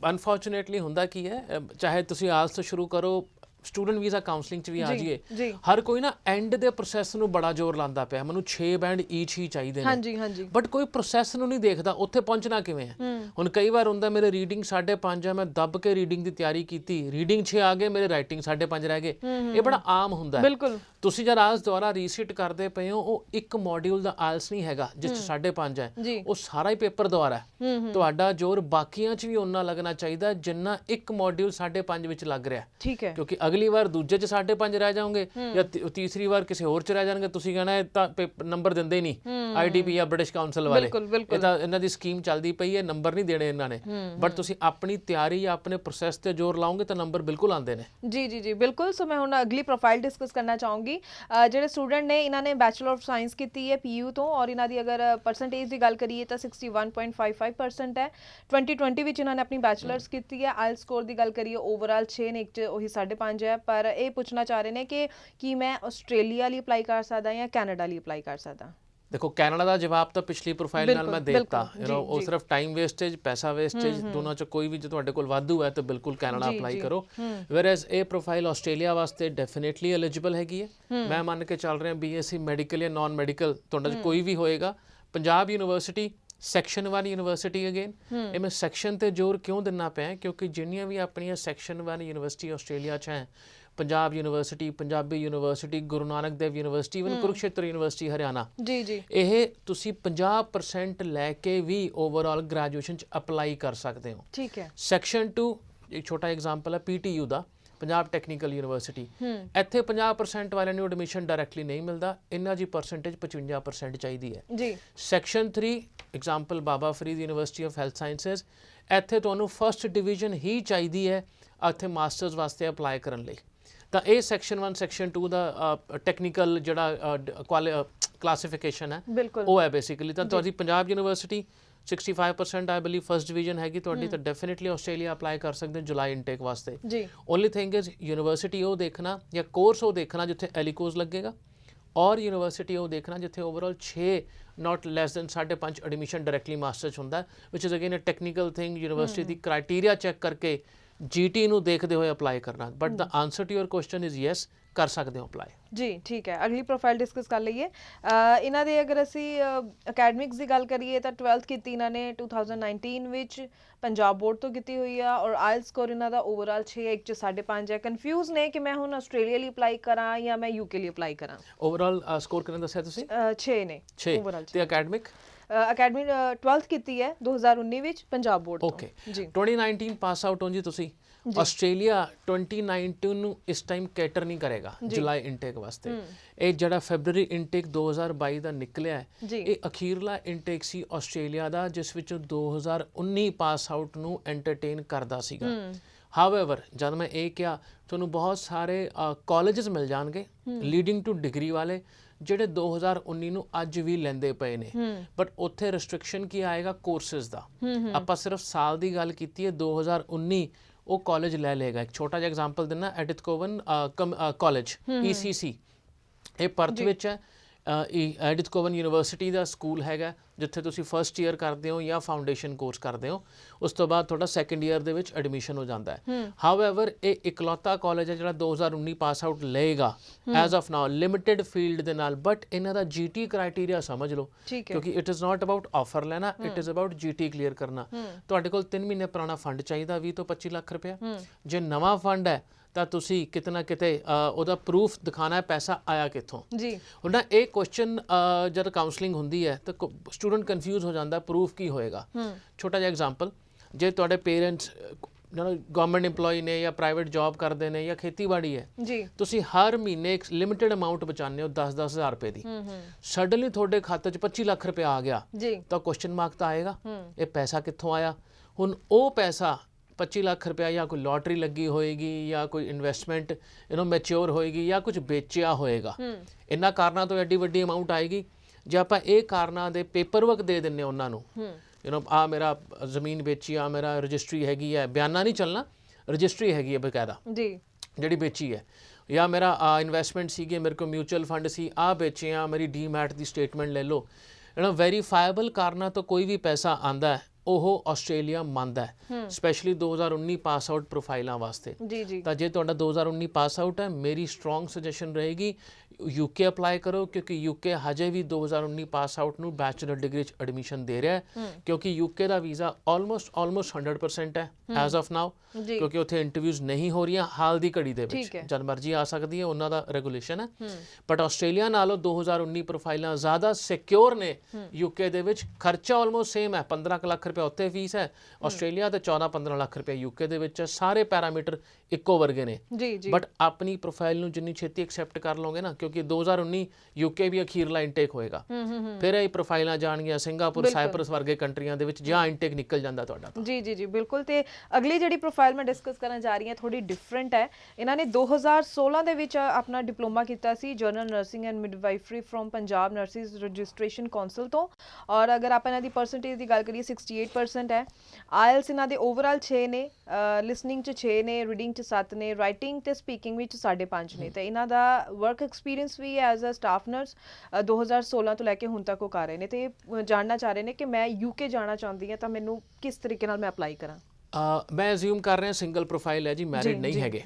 ਅਨਫੋਰਚੂਨੇਟਲੀ ਹੁੰਦਾ ਕੀ ਹੈ, ਚਾਹੇ ਤੁਸੀਂ ਆਇਲਸ ਤੋਂ ਸ਼ੁਰੂ ਕਰੋ, ਸਟੂਡੈਂਟ ਵੀਜ਼ਾ ਕਾਉਂਸਲਿੰਗ ਚ ਵੀ ਆ ਜਾਈਏ, ਹਰ ਕੋਈ ਨਾ ਐਂਡ ਦੇ ਪ੍ਰੋਸੈਸ ਨੂੰ ਬੜਾ ਜ਼ੋਰ ਲਾਉਂਦਾ ਪਿਆ, ਮੈਨੂੰ 6 ਬੈਂਡ ਈਚ ਹੀ ਚਾਹੀਦੇ ਨੇ, ਬਟ ਕੋਈ ਪ੍ਰੋਸੈਸ ਨੂੰ ਨਹੀਂ ਦੇਖਦਾ ਉੱਥੇ ਪਹੁੰਚਣਾ ਕਿਵੇਂ ਹੈ। ਹੁਣ ਕਈ ਵਾਰ ਹੁੰਦਾ ਮੇਰੇ ਰੀਡਿੰਗ 5.5 ਹੈ, ਮੈਂ ਦੱਬ ਕੇ ਰੀਡਿੰਗ ਦੀ ਤਿਆਰੀ ਕੀਤੀ, ਰੀਡਿੰਗ 6 ਆ ਗਏ, ਮੇਰੇ ਰਾਈਟਿੰਗ 5.5 ਰਹਿ ਗਏ। ਇਹ ਬੜਾ ਆਮ ਹੁੰਦਾ ਹੈ। ਬਿਲਕੁਲ ਤੁਸੀਂ ਜਦ ਆਇਲਸ ਦੁਆਰਾ ਰੀਸੀਟ ਕਰਦੇ ਪਏ ਹੋ, ਉਹ ਇੱਕ ਮੋਡਿਊਲ ਦਾ ਆਇਲਸ ਨਹੀਂ ਹੈਗਾ ਜਿਸ 'ਚ 5.5 ਹੈ, ਉਹ ਸਾਰਾ ਹੀ ਪੇਪਰ ਦੁਆਰਾ ਹੈ। ਤੁਹਾਡਾ ਜ਼ੋਰ ਬਾਕੀਆਂ 'ਚ ਵੀ ਓਨਾ ਲੱਗਣਾ ਚਾਹੀਦਾ ਜਿੰਨਾ ਇੱਕ ਮੋਡਿਊਲ 5.5 ਵਿੱਚ ਲੱਗ ਰਿਹਾ। ਠੀਕ ਹੈ, ਕਿਉਂਕਿ ਅਗਲੀ ਵਾਰ ਦੂਜੇ 'ਚ 5.5 ਰਹਿ ਜਾਓਗੇ ਜਾਂ ਤੀਸਰੀ ਵਾਰ ਕਿਸੇ ਹੋਰ 'ਚ ਰਹਿ ਜਾਣਗੇ, ਤੁਸੀਂ ਕਹਿਣਾ ਤਾਂ ਨੰਬਰ ਦਿੰਦੇ ਨਹੀਂ IDP ਜਾਂ ਬ੍ਰਿਟਿਸ਼ ਕਾਉਂਸਲ ਵਾਲੇ, ਇਹ ਤਾਂ ਇਹਨਾਂ ਦੀ ਸਕੀਮ ਚੱਲਦੀ ਪਈ ਹੈ, ਨੰਬਰ ਨਹੀਂ ਦੇਣੇ ਇਹਨਾਂ ਨੇ। ਬਟ ਤੁਸੀਂ ਆਪਣੀ ਤਿਆਰੀ ਜਾਂ ਆਪਣੇ ਪ੍ਰੋਸੈਸ ਤੇ ਜ਼ੋਰ ਲਾਓਗੇ ਤਾਂ ਨੰਬਰ ਬਿਲਕੁਲ ਆਉਂਦੇ ਨੇ। ਜੀ ਜੀ ਜੀ ਬਿਲਕੁਲ। ਸੋ ਮੈਂ ਹੁਣ ਅਗਲੀ ਪ੍ਰੋਫਾਈਲ ਡਿਸਕਸ ਕਰਨਾ ਚਾਹੂੰਗੀ। ਜਿਹੜੇ ਸਟੂਡੈਂਟ ਨੇ, ਇਹਨਾਂ ਨੇ ਬੈਚਲਰ ਆਫ ਸਾਇੰਸ ਕੀਤੀ ਹੈ PU ਤੋਂ, ਔਰ ਇਹਨਾਂ ਦੀ ਅਗਰ ਪਰਸੈਂਟੇਜ ਦੀ ਗੱਲ ਕਰੀਏ ਤਾਂ 61.55% ਹੈ। 2020 ਵਿੱਚ ਇਹਨਾਂ ਨੇ ਆਪਣੀ ਬੈਚਲਰਸ ਕੀਤੀ ਹੈ। ਆਇਲਸ ਸਕੋਰ ਦੀ ਗੱਲ ਕਰੀਏ ਓਵਰਆਲ 6 ਨੇ, ਇੱਕ 'ਚ ਉਹੀ 5.5 ਹੈ। ਪਰ ਇਹ ਪੁੱਛਣਾ ਚਾਹ ਰਹੇ ਨੇ ਕਿ ਕੀ ਮੈਂ ਆਸਟ੍ਰੇਲੀਆ ਲਈ ਅਪਲਾਈ ਕਰ ਸਕਦਾ ਜਾਂ ਕੈਨੇਡਾ ਲਈ ਅਪਲਾਈ ਕਰ ਸਕਦਾ? ਦੇਖੋ ਕੈਨੇਡਾ ਦਾ ਜਵਾਬ ਤਾਂ ਪਿਛਲੀ ਪ੍ਰੋਫਾਈਲ ਨਾਲ ਮੈਂ ਦੇ ਦਿੱਤਾ, ਉਹ ਸਿਰਫ ਟਾਈਮ ਵੇਸਟੇਜ, ਪੈਸਾ ਵੇਸਟੇਜ, ਦੋਨਾਂ ਚ ਕੋਈ ਵੀ ਜੇ ਤੁਹਾਡੇ ਕੋਲ ਵਾਧੂ ਹੈ ਤਾਂ ਬਿਲਕੁਲ ਕੈਨੇਡਾ ਅਪਲਾਈ ਕਰੋ। ਵੈਰਐਜ਼ ਇਹ ਪ੍ਰੋਫਾਈਲ ਆਸਟ੍ਰੇਲੀਆ ਵਾਸਤੇ ਡੈਫੀਨੇਟਲੀ ਐਲੀਜੀਬਲ ਹੈਗੀ ਹੈ। ਮੈਂ ਮੰਨ ਕੇ ਚੱਲ ਰਿਹਾ BSc ਮੈਡੀਕਲ ਜਾਂ ਨਾਨ ਮੈਡੀਕਲ ਤੁਹਾਡਾ ਚ ਕੋਈ ਵੀ ਹੋਏਗਾ। Punjab university section 1 university again, ਇਹ ਮੈਂ ਸੈਕਸ਼ਨ ਤੇ ਜ਼ੋਰ ਕਿਉਂ ਦਿੰਨਾ ਪਿਆ ਕਿਉਂਕਿ ਜਿੰਨੀਆਂ ਵੀ ਆਪਣੀਆਂ ਸੈਕਸ਼ਨ 1 ਯੂਨੀਵਰਸਿਟੀ ਆਸਟ੍ਰੇਲੀਆ 'ਚ ਹੈ, Punjab university, Punjabi university, Guru Nanak Dev university, even Kurukshetra university Haryana, ਇਹ ਤੁਸੀਂ 50% ਲੈ ਕੇ ਵੀ ਓਵਰਆਲ ਗ੍ਰੈਜੂਏਸ਼ਨ 'ਚ ਅਪਲਾਈ ਕਰ ਸਕਦੇ ਹੋ। ਠੀਕ ਹੈ। ਸੈਕਸ਼ਨ 2 ਇੱਕ ਛੋਟਾ ਐਗਜ਼ਾਮਪਲ ਹੈ PTU ਦਾ, ਪੰਜਾਬ ਟੈਕਨੀਕਲ ਯੂਨੀਵਰਸਿਟੀ, ਇੱਥੇ 50% ਵਾਲਿਆਂ ਨੂੰ ਐਡਮਿਸ਼ਨ ਡਾਇਰੈਕਟਲੀ ਨਹੀਂ ਮਿਲਦਾ, ਇਹਨਾਂ ਦੀ ਪਰਸੈਂਟੇਜ 55% ਚਾਹੀਦੀ ਹੈ ਜੀ। Section 3 example Baba Farid university of health sciences, ਇੱਥੇ ਤੁਹਾਨੂੰ ਫਸਟ ਡਿਵੀਜ਼ਨ ਹੀ ਚਾਹੀਦੀ ਹੈ ਇੱਥੇ ਮਾਸਟਰਸ ਵਾਸਤੇ ਅਪਲਾਈ ਕਰਨ ਲਈ। ਤਾਂ ਇਹ ਸੈਕਸ਼ਨ 1 ਸੈਕਸ਼ਨ 2 ਦਾ ਟੈਕਨੀਕਲ ਜਿਹੜਾ ਕਲਾਸੀਫਿਕੇਸ਼ਨ ਹੈ ਉਹ ਹੈ ਬੇਸਿਕਲੀ। ਤਾਂ ਤੁਹਾਡੀ Punjab university 65% I believe first division ਹੈਗੀ ਤੁਹਾਡੀ, ਤਾਂ ਡੈਫੀਨੇਟਲੀ ਆਸਟ੍ਰੇਲੀਆ ਅਪਲਾਈ ਕਰ ਸਕਦੇ ਜੁਲਾਈ ਇਨਟੇਕ ਵਾਸਤੇ ਜੀ। ਓਨਲੀ ਥਿੰਗ ਇਜ਼ ਯੂਨੀਵਰਸਿਟੀ ਉਹ ਦੇਖਣਾ ਜਾਂ ਕੋਰਸ ਉਹ ਦੇਖਣਾ ਜਿੱਥੇ ਐਲੀਕੋਜ਼ ਲੱਗੇਗਾ, ਔਰ ਯੂਨੀਵਰਸਿਟੀ ਉਹ ਦੇਖਣਾ ਜਿੱਥੇ overall 6 not less than 5.5 admission directly master 'ਚ ਹੁੰਦਾ, ਵਿਚ is again a technical thing. University ਦੀ ਕ੍ਰਾਈਟੇਰੀਆ ਚੈੱਕ ਕਰਕੇ GT ਨੂੰ ਦੇਖਦੇ ਹੋਏ ਅਪਲਾਈ ਕਰਨਾ। But the answer to your question is yes, ਕਰ ਸਕਦੇ ਹੋ ਅਪਲਾਈ ਜੀ। ਠੀਕ ਹੈ, ਅਗਲੀ ਪ੍ਰੋਫਾਈਲ ਡਿਸਕਸ ਕਰ ਲਈਏ। ਇਹਨਾਂ ਦੇ ਅਗਰ ਅਸੀਂ ਅਕੈਡਮਿਕਸ ਦੀ ਗੱਲ ਕਰੀਏ ਤਾਂ 12th ਕੀਤੀ ਇਹਨਾਂ ਨੇ 2019 ਵਿੱਚ, ਪੰਜਾਬ ਬੋਰਡ ਤੋਂ ਕੀਤੀ ਹੋਈ ਆ, ਔਰ ਆਇਲਸ ਸਕੋਰ ਇਹਨਾਂ ਦਾ ਓਵਰਆਲ 6, ਇੱਕ 'ਚ 5.5 ਹੈ। ਕਨਫਿਊਜ਼ ਨੇ ਕਿ ਮੈਂ ਹੁਣ ਆਸਟ੍ਰੇਲੀਆ ਲਈ ਅਪਲਾਈ ਕਰਾਂ ਜਾਂ ਮੈਂ UK ਲਈ ਅਪਲਾਈ ਕਰਾਂ। ਓਵਰਆਲ ਸਕੋਰ ਕਿੰਨਾ ਦੱਸਿਆ ਤੁਸੀਂ? 6 ਨੇ ਓਵਰਆਲ। ਤੇ ਅਕੈਡਮਿਕ? ਅਕੈਡਮੀ 12th ਕੀਤੀ ਹੈ 2019 ਵਿੱਚ ਪੰਜਾਬ ਬੋਰਡ ਤੋਂ। ਓਕੇ ਜੀ। 2019 ਪਾਸ ਆਊਟ ਹੋ ਜੀ ਤੁਸੀਂ। ਆਸਟ੍ਰੇਲੀਆ 2019 ਨੂੰ ਇਸ ਟਾਈਮ ਕੈਟਰ ਨਹੀਂ ਕਰੇਗਾ ਜੁਲਾਈ ਇਨਟੇਕ ਵਾਸਤੇ। ਇਹ ਜਿਹੜਾ ਫੈਬਰੂਰੀ ਇਨਟੇਕ 2022 ਦਾ ਨਿਕਲਿਆ ਹੈ, ਇਹ ਅਖੀਰਲਾ ਇਨਟੇਕ ਸੀ ਆਸਟ੍ਰੇਲੀਆ ਦਾ, ਜਿਸ ਵਿੱਚ 2019 ਪਾਸ ਆਊਟ ਨੂੰ ਐਂਟਰਟੇਨ ਕਰਦਾ ਸੀਗਾ। ਹਾਊਐਵਰ ਜਦ ਮੈਂ ਇਹ ਕਿਹਾ, ਤੁਹਾਨੂੰ ਬਹੁਤ ਸਾਰੇ ਕਾਲਜਸ ਮਿਲ ਜਾਣਗੇ ਲੀਡਿੰਗ ਟੂ ਡਿਗਰੀ ਵਾਲੇ ਜਿਹੜੇ 2019 ਨੂੰ ਅੱਜ ਵੀ ਲੈਂਦੇ ਪਏ ਨੇ, ਬਟ ਉੱਥੇ ਰਿਸਟ੍ਰਿਕਸ਼ਨ ਕੀ ਆਏਗਾ ਕੋਰਸਿਸ ਦਾ। ਆਪਾਂ ਸਿਰਫ ਸਾਲ ਦੀ ਗੱਲ ਕੀਤੀ ਹੈ, 2019 ਉਹ ਕਾਲਜ ਲੈ ਲਏਗਾ। ਇੱਕ ਛੋਟਾ ਜਿਹਾ ਐਗਜ਼ਾਮਪਲ ਦਿੰਨਾ, ਐਡਿਥ ਕੋਵਨ ਕਾਲਜ ECC, ਇਹ ਪਰਥ ਵਿੱਚ ਹੈ। ਐਡਿਥ ਕੋਵਨ ਯੂਨੀਵਰਸਿਟੀ ਦਾ ਸਕੂਲ ਹੈਗਾ ਜਿੱਥੇ ਤੁਸੀਂ ਫਸਟ ਈਅਰ ਕਰਦੇ ਹੋ ਜਾਂ ਫਾਊਂਡੇਸ਼ਨ ਕੋਰਸ ਕਰਦੇ ਹੋ, ਉਸ ਤੋਂ ਬਾਅਦ ਤੁਹਾਡਾ ਸੈਕੰਡ ਈਅਰ ਦੇ ਵਿੱਚ ਐਡਮਿਸ਼ਨ ਹੋ ਜਾਂਦਾ ਹੈ। ਹਾਊਐਵਰ ਇਹ ਇਕਲੌਤਾ ਕਾਲਜ ਹੈ ਜਿਹੜਾ 2019 ਪਾਸ ਆਊਟ ਲਏਗਾ as of now, limited field ਦੇ ਨਾਲ। ਬਟ ਇਹਨਾਂ ਦਾ GT ਕ੍ਰਾਈਟੇਰੀਆ ਸਮਝ ਲਓ, ਕਿਉਂਕਿ it is not about offer ਲੈਣਾ, it is about GT clear ਕਰਨਾ। ਤੁਹਾਡੇ ਕੋਲ 3 ਮਹੀਨੇ ਪੁਰਾਣਾ ਫੰਡ ਚਾਹੀਦਾ 20 ਤੋਂ 25 ਲੱਖ ਰੁਪਇਆ। ਜੇ ਨਵਾਂ ਫੰਡ ਹੈ ਤਾਂ ਤੁਸੀਂ ਕਿਤੇ ਨਾ ਕਿਤੇ ਉਹਦਾ ਪ੍ਰੂਫ ਦਿਖਾਣਾ ਹੈ ਪੈਸਾ ਆਇਆ ਕਿੱਥੋਂ ਜੀ। ਹੁਣ ਨਾ ਇਹ ਕੁਐਸਚਨ ਜਦ ਕਾਉਂਸਲਿੰਗ ਹੁੰਦੀ ਹੈ ਤਾਂ ਸਟੂਡੈਂਟ ਕਨਫਿਊਜ਼ ਹੋ ਜਾਂਦਾ, ਪ੍ਰੂਫ ਕੀ ਹੋਏਗਾ। ਛੋਟਾ ਜਿਹਾ ਐਗਜ਼ਾਮਪਲ, ਜੇ ਤੁਹਾਡੇ ਪੇਰੈਂਟਸ ਗਵਰਨਮੈਂਟ EMPLOYE ਨੇ ਜਾਂ ਪ੍ਰਾਈਵੇਟ ਜੌਬ ਕਰਦੇ ਨੇ ਜਾਂ ਖੇਤੀਬਾੜੀ ਹੈ ਜੀ, ਤੁਸੀਂ ਹਰ ਮਹੀਨੇ ਇੱਕ ਲਿਮਿਟਿਡ ਅਮਾਊਂਟ ਬਚਾਉਂਦੇ ਹੋ 10-10 ਹਜ਼ਾਰ ਰੁਪਏ ਦੀ, ਸਡਨਲੀ ਤੁਹਾਡੇ ਖਾਤੇ 'ਚ 25 ਲੱਖ ਰੁਪਏ ਆ ਗਿਆ ਤਾਂ ਕੁਐਸਚਨ ਮਾਰਕ ਤਾਂ ਆਏਗਾ, ਇਹ ਪੈਸਾ ਕਿੱਥੋਂ ਆਇਆ। ਹੁਣ ਉਹ ਪੈਸਾ 25 ਲੱਖ ਰੁਪਇਆ ਜਾਂ ਕੋਈ ਲੋਟਰੀ ਲੱਗੀ ਹੋਏਗੀ ਜਾਂ ਕੋਈ ਇਨਵੈਸਟਮੈਂਟ ਮੈਚਿਓਰ ਹੋਏਗੀ ਜਾਂ ਕੁਝ ਵੇਚਿਆ ਹੋਏਗਾ, ਇਹਨਾਂ ਕਾਰਨਾਂ ਤੋਂ ਐਡੀ ਵੱਡੀ ਅਮਾਊਂਟ ਆਏਗੀ। ਜੇ ਆਪਾਂ ਇਹ ਕਾਰਨਾਂ ਦੇ ਪੇਪਰ ਵਰਕ ਦੇ ਦਿੰਨੇ ਉਹਨਾਂ ਨੂੰ, ਆ ਮੇਰਾ ਜ਼ਮੀਨ ਵੇਚੀ, ਆ ਮੇਰਾ ਰਜਿਸਟਰੀ ਹੈਗੀ ਹੈ, ਬਿਆਨਾ ਨਹੀਂ ਚੱਲਣਾ, ਰਜਿਸਟਰੀ ਹੈਗੀ ਹੈ ਬਕਾਇਦਾ ਜੀ ਜਿਹੜੀ ਵੇਚੀ ਹੈ, ਜਾਂ ਮੇਰਾ ਇਨਵੈਸਟਮੈਂਟ ਸੀਗੇ, ਮੇਰੇ ਕੋਲ ਮਿਊਚੁਅਲ ਫੰਡ ਸੀ, ਆ ਵੇਚੇ ਆ, ਮੇਰੀ ਡੀਮੈਟ ਦੀ ਸਟੇਟਮੈਂਟ ਲੈ ਲਓ। ਵੈਰੀਫਾਈਬਲ ਕਾਰਨਾਂ ਤੋਂ ਕੋਈ ਵੀ ਪੈਸਾ ਆਂਦਾ ਹੈ ਉਹ ਆਸਟ੍ਰੇਲੀਆ ਮੰਨਦਾ ਹੈ, ਸਪੈਸ਼ਲੀ 2019 ਪਾਸ ਆਊਟ ਪ੍ਰੋਫਾਈਲਾਂ ਵਾਸਤੇ। ਤਾਂ ਜੇ ਤੁਹਾਡਾ 2019 ਪਾਸ ਆਊਟ ਹੈ, ਮੇਰੀ ਸਟਰੋਂਗ ਸੁਜੈਸ਼ਨ ਰਹੇਗੀ UK ਅਪਲਾਈ ਕਰੋ, ਕਿਉਂਕਿ UK ਹਜੇ ਵੀ 2019 ਪਾਸ ਆਊਟ ਨੂੰ ਬੈਚਲਰ ਡਿਗਰੀ 'ਚ ਐਡਮਿਸ਼ਨ ਦੇ ਰਿਹਾ ਹੈ, ਕਿਉਂਕਿ UK ਦਾ ਵੀਜ਼ਾ ਆਲਮੋਸਟ 100% ਹੈ ਐਜ਼ ਆਫ ਨਾਓ, ਕਿਉਂਕਿ ਉੱਥੇ ਇੰਟਰਵਿਊਜ਼ ਨਹੀਂ ਹੋ ਰਹੀਆਂ ਹਾਲ ਦੀ ਘੜੀ ਦੇ ਵਿੱਚ, ਜਦ ਮਰਜ਼ੀ ਆ ਸਕਦੀ ਹੈ, ਉਹਨਾਂ ਦਾ ਰੈਗੂਲੇਸ਼ਨ ਹੈ। ਬਟ ਆਸਟ੍ਰੇਲੀਆ ਨਾਲੋਂ 2019 ਪ੍ਰੋਫਾਈਲਾਂ ਜ਼ਿਆਦਾ ਸਿਕਿਉਰ ਨੇ UK ਦੇ ਵਿੱਚ, ਖਰਚਾ ਆਲਮੋਸਟ ਸੇਮ ਹੈ, 15 ਲੱਖ ਰੁਪਏ ਉੱਥੇ ਫੀਸ ਹੈ ਆਸਟ੍ਰੇਲੀਆ ਤੇ 14-15 ਲੱਖ ਰੁਪਏ UK ਦੇ ਵਿੱਚ, ਸਾਰੇ ਪੈਰਾਮੀਟਰ ਇੱਕੋ ਵਰਗੇ ਨੇ। ਬਟ ਆਪਣੀ ਪ੍ਰੋਫਾਈਲ ਨੂੰ ਜਿੰਨੀ ਛੇਤੀ ਐਕਸੈਪਟ ਕਰ ਲਓਗੇ ਨਾ, ਕਿਉਂਕਿ 2019 UK ਵੀ ਅਖੀਰਲਾ ਇਨਟੇਕ ਹੋਏਗਾ, ਫਿਰ ਇਹ ਪ੍ਰੋਫਾਈਲਾਂ ਜਾਣਗੀਆਂ ਸਿੰਗਾਪੁਰ, ਸਾਈਪਰਸ ਵਰਗੇ ਕੰਟਰੀਆਂ ਦੇ ਵਿੱਚ, ਜਾਂ ਇਨਟੇਕ ਨਿਕਲ ਜਾਂਦਾ ਤੁਹਾਡਾ। ਜੀ ਬਿਲਕੁਲ। ਤੇ ਅਗਲੀ ਜਿਹੜੀ ਪ੍ਰੋਫਾਈਲ ਮੈਂ ਡਿਸਕਸ ਕਰਨ ਜਾ ਰਹੀ ਹਾਂ ਥੋੜੀ ਡਿਫਰੈਂਟ ਹੈ। ਇਹਨਾਂ ਨੇ 2016 ਦੇ ਵਿੱਚ ਆਪਣਾ ਡਿਪਲੋਮਾ ਕੀਤਾ ਸੀ general nursing and midwifery from Punjab nurses registration council ਤੋਂ, ਔਰ ਅਗਰ ਆਪਾਂ ਇਹਨਾਂ ਦੀ ਪਰਸੈਂਟੇਜ ਦੀ ਗੱਲ ਕਰੀਏ 68% ਹੈ। IELTS ਇਹਨਾਂ ਦੇ ਓਵਰਆਲ 6 ਨੇ, ਲਿਸਨਿੰਗ 'ਚ 6 ਨੇ, ਰੀਡਿੰਗ 'ਚ 7 ਨੇ, ਰਾਈਟਿੰਗ ਤੇ ਸਪੀਕਿੰਗ ਵਿੱਚ 5.5 ਨੇ। ਤੇ ਇਹਨਾਂ ਦਾ ਵਰਕ ਐਕਸਪੀਰੀਅੰਸ ਵੀ ਐਜ਼ ਅ ਸਟਾਫ ਨਰਸ 2016 ਤੋਂ ਲੈ ਕੇ ਹੁਣ ਤੱਕ ਉਹ ਕਰ ਰਹੇ ਨੇ, ਤੇ ਜਾਣਨਾ ਚਾਹ ਰਹੇ ਨੇ ਕਿ ਮੈਂ UK ਜਾਣਾ ਚਾਹੁੰਦੀ ਹਾਂ ਤਾਂ ਮੈਨੂੰ ਕਿਸ ਤਰੀਕੇ ਨਾਲ ਮੈਂ ਅਪਲਾਈ ਕਰਾਂ। ਮੈਂ ਅਸਿਊਮ ਕਰ ਰਿਹਾ ਸਿੰਗਲ ਪ੍ਰੋਫਾਈਲ ਹੈ ਜੀ, ਮੈਰਿਡ ਨਹੀਂ ਹੈਗੇ।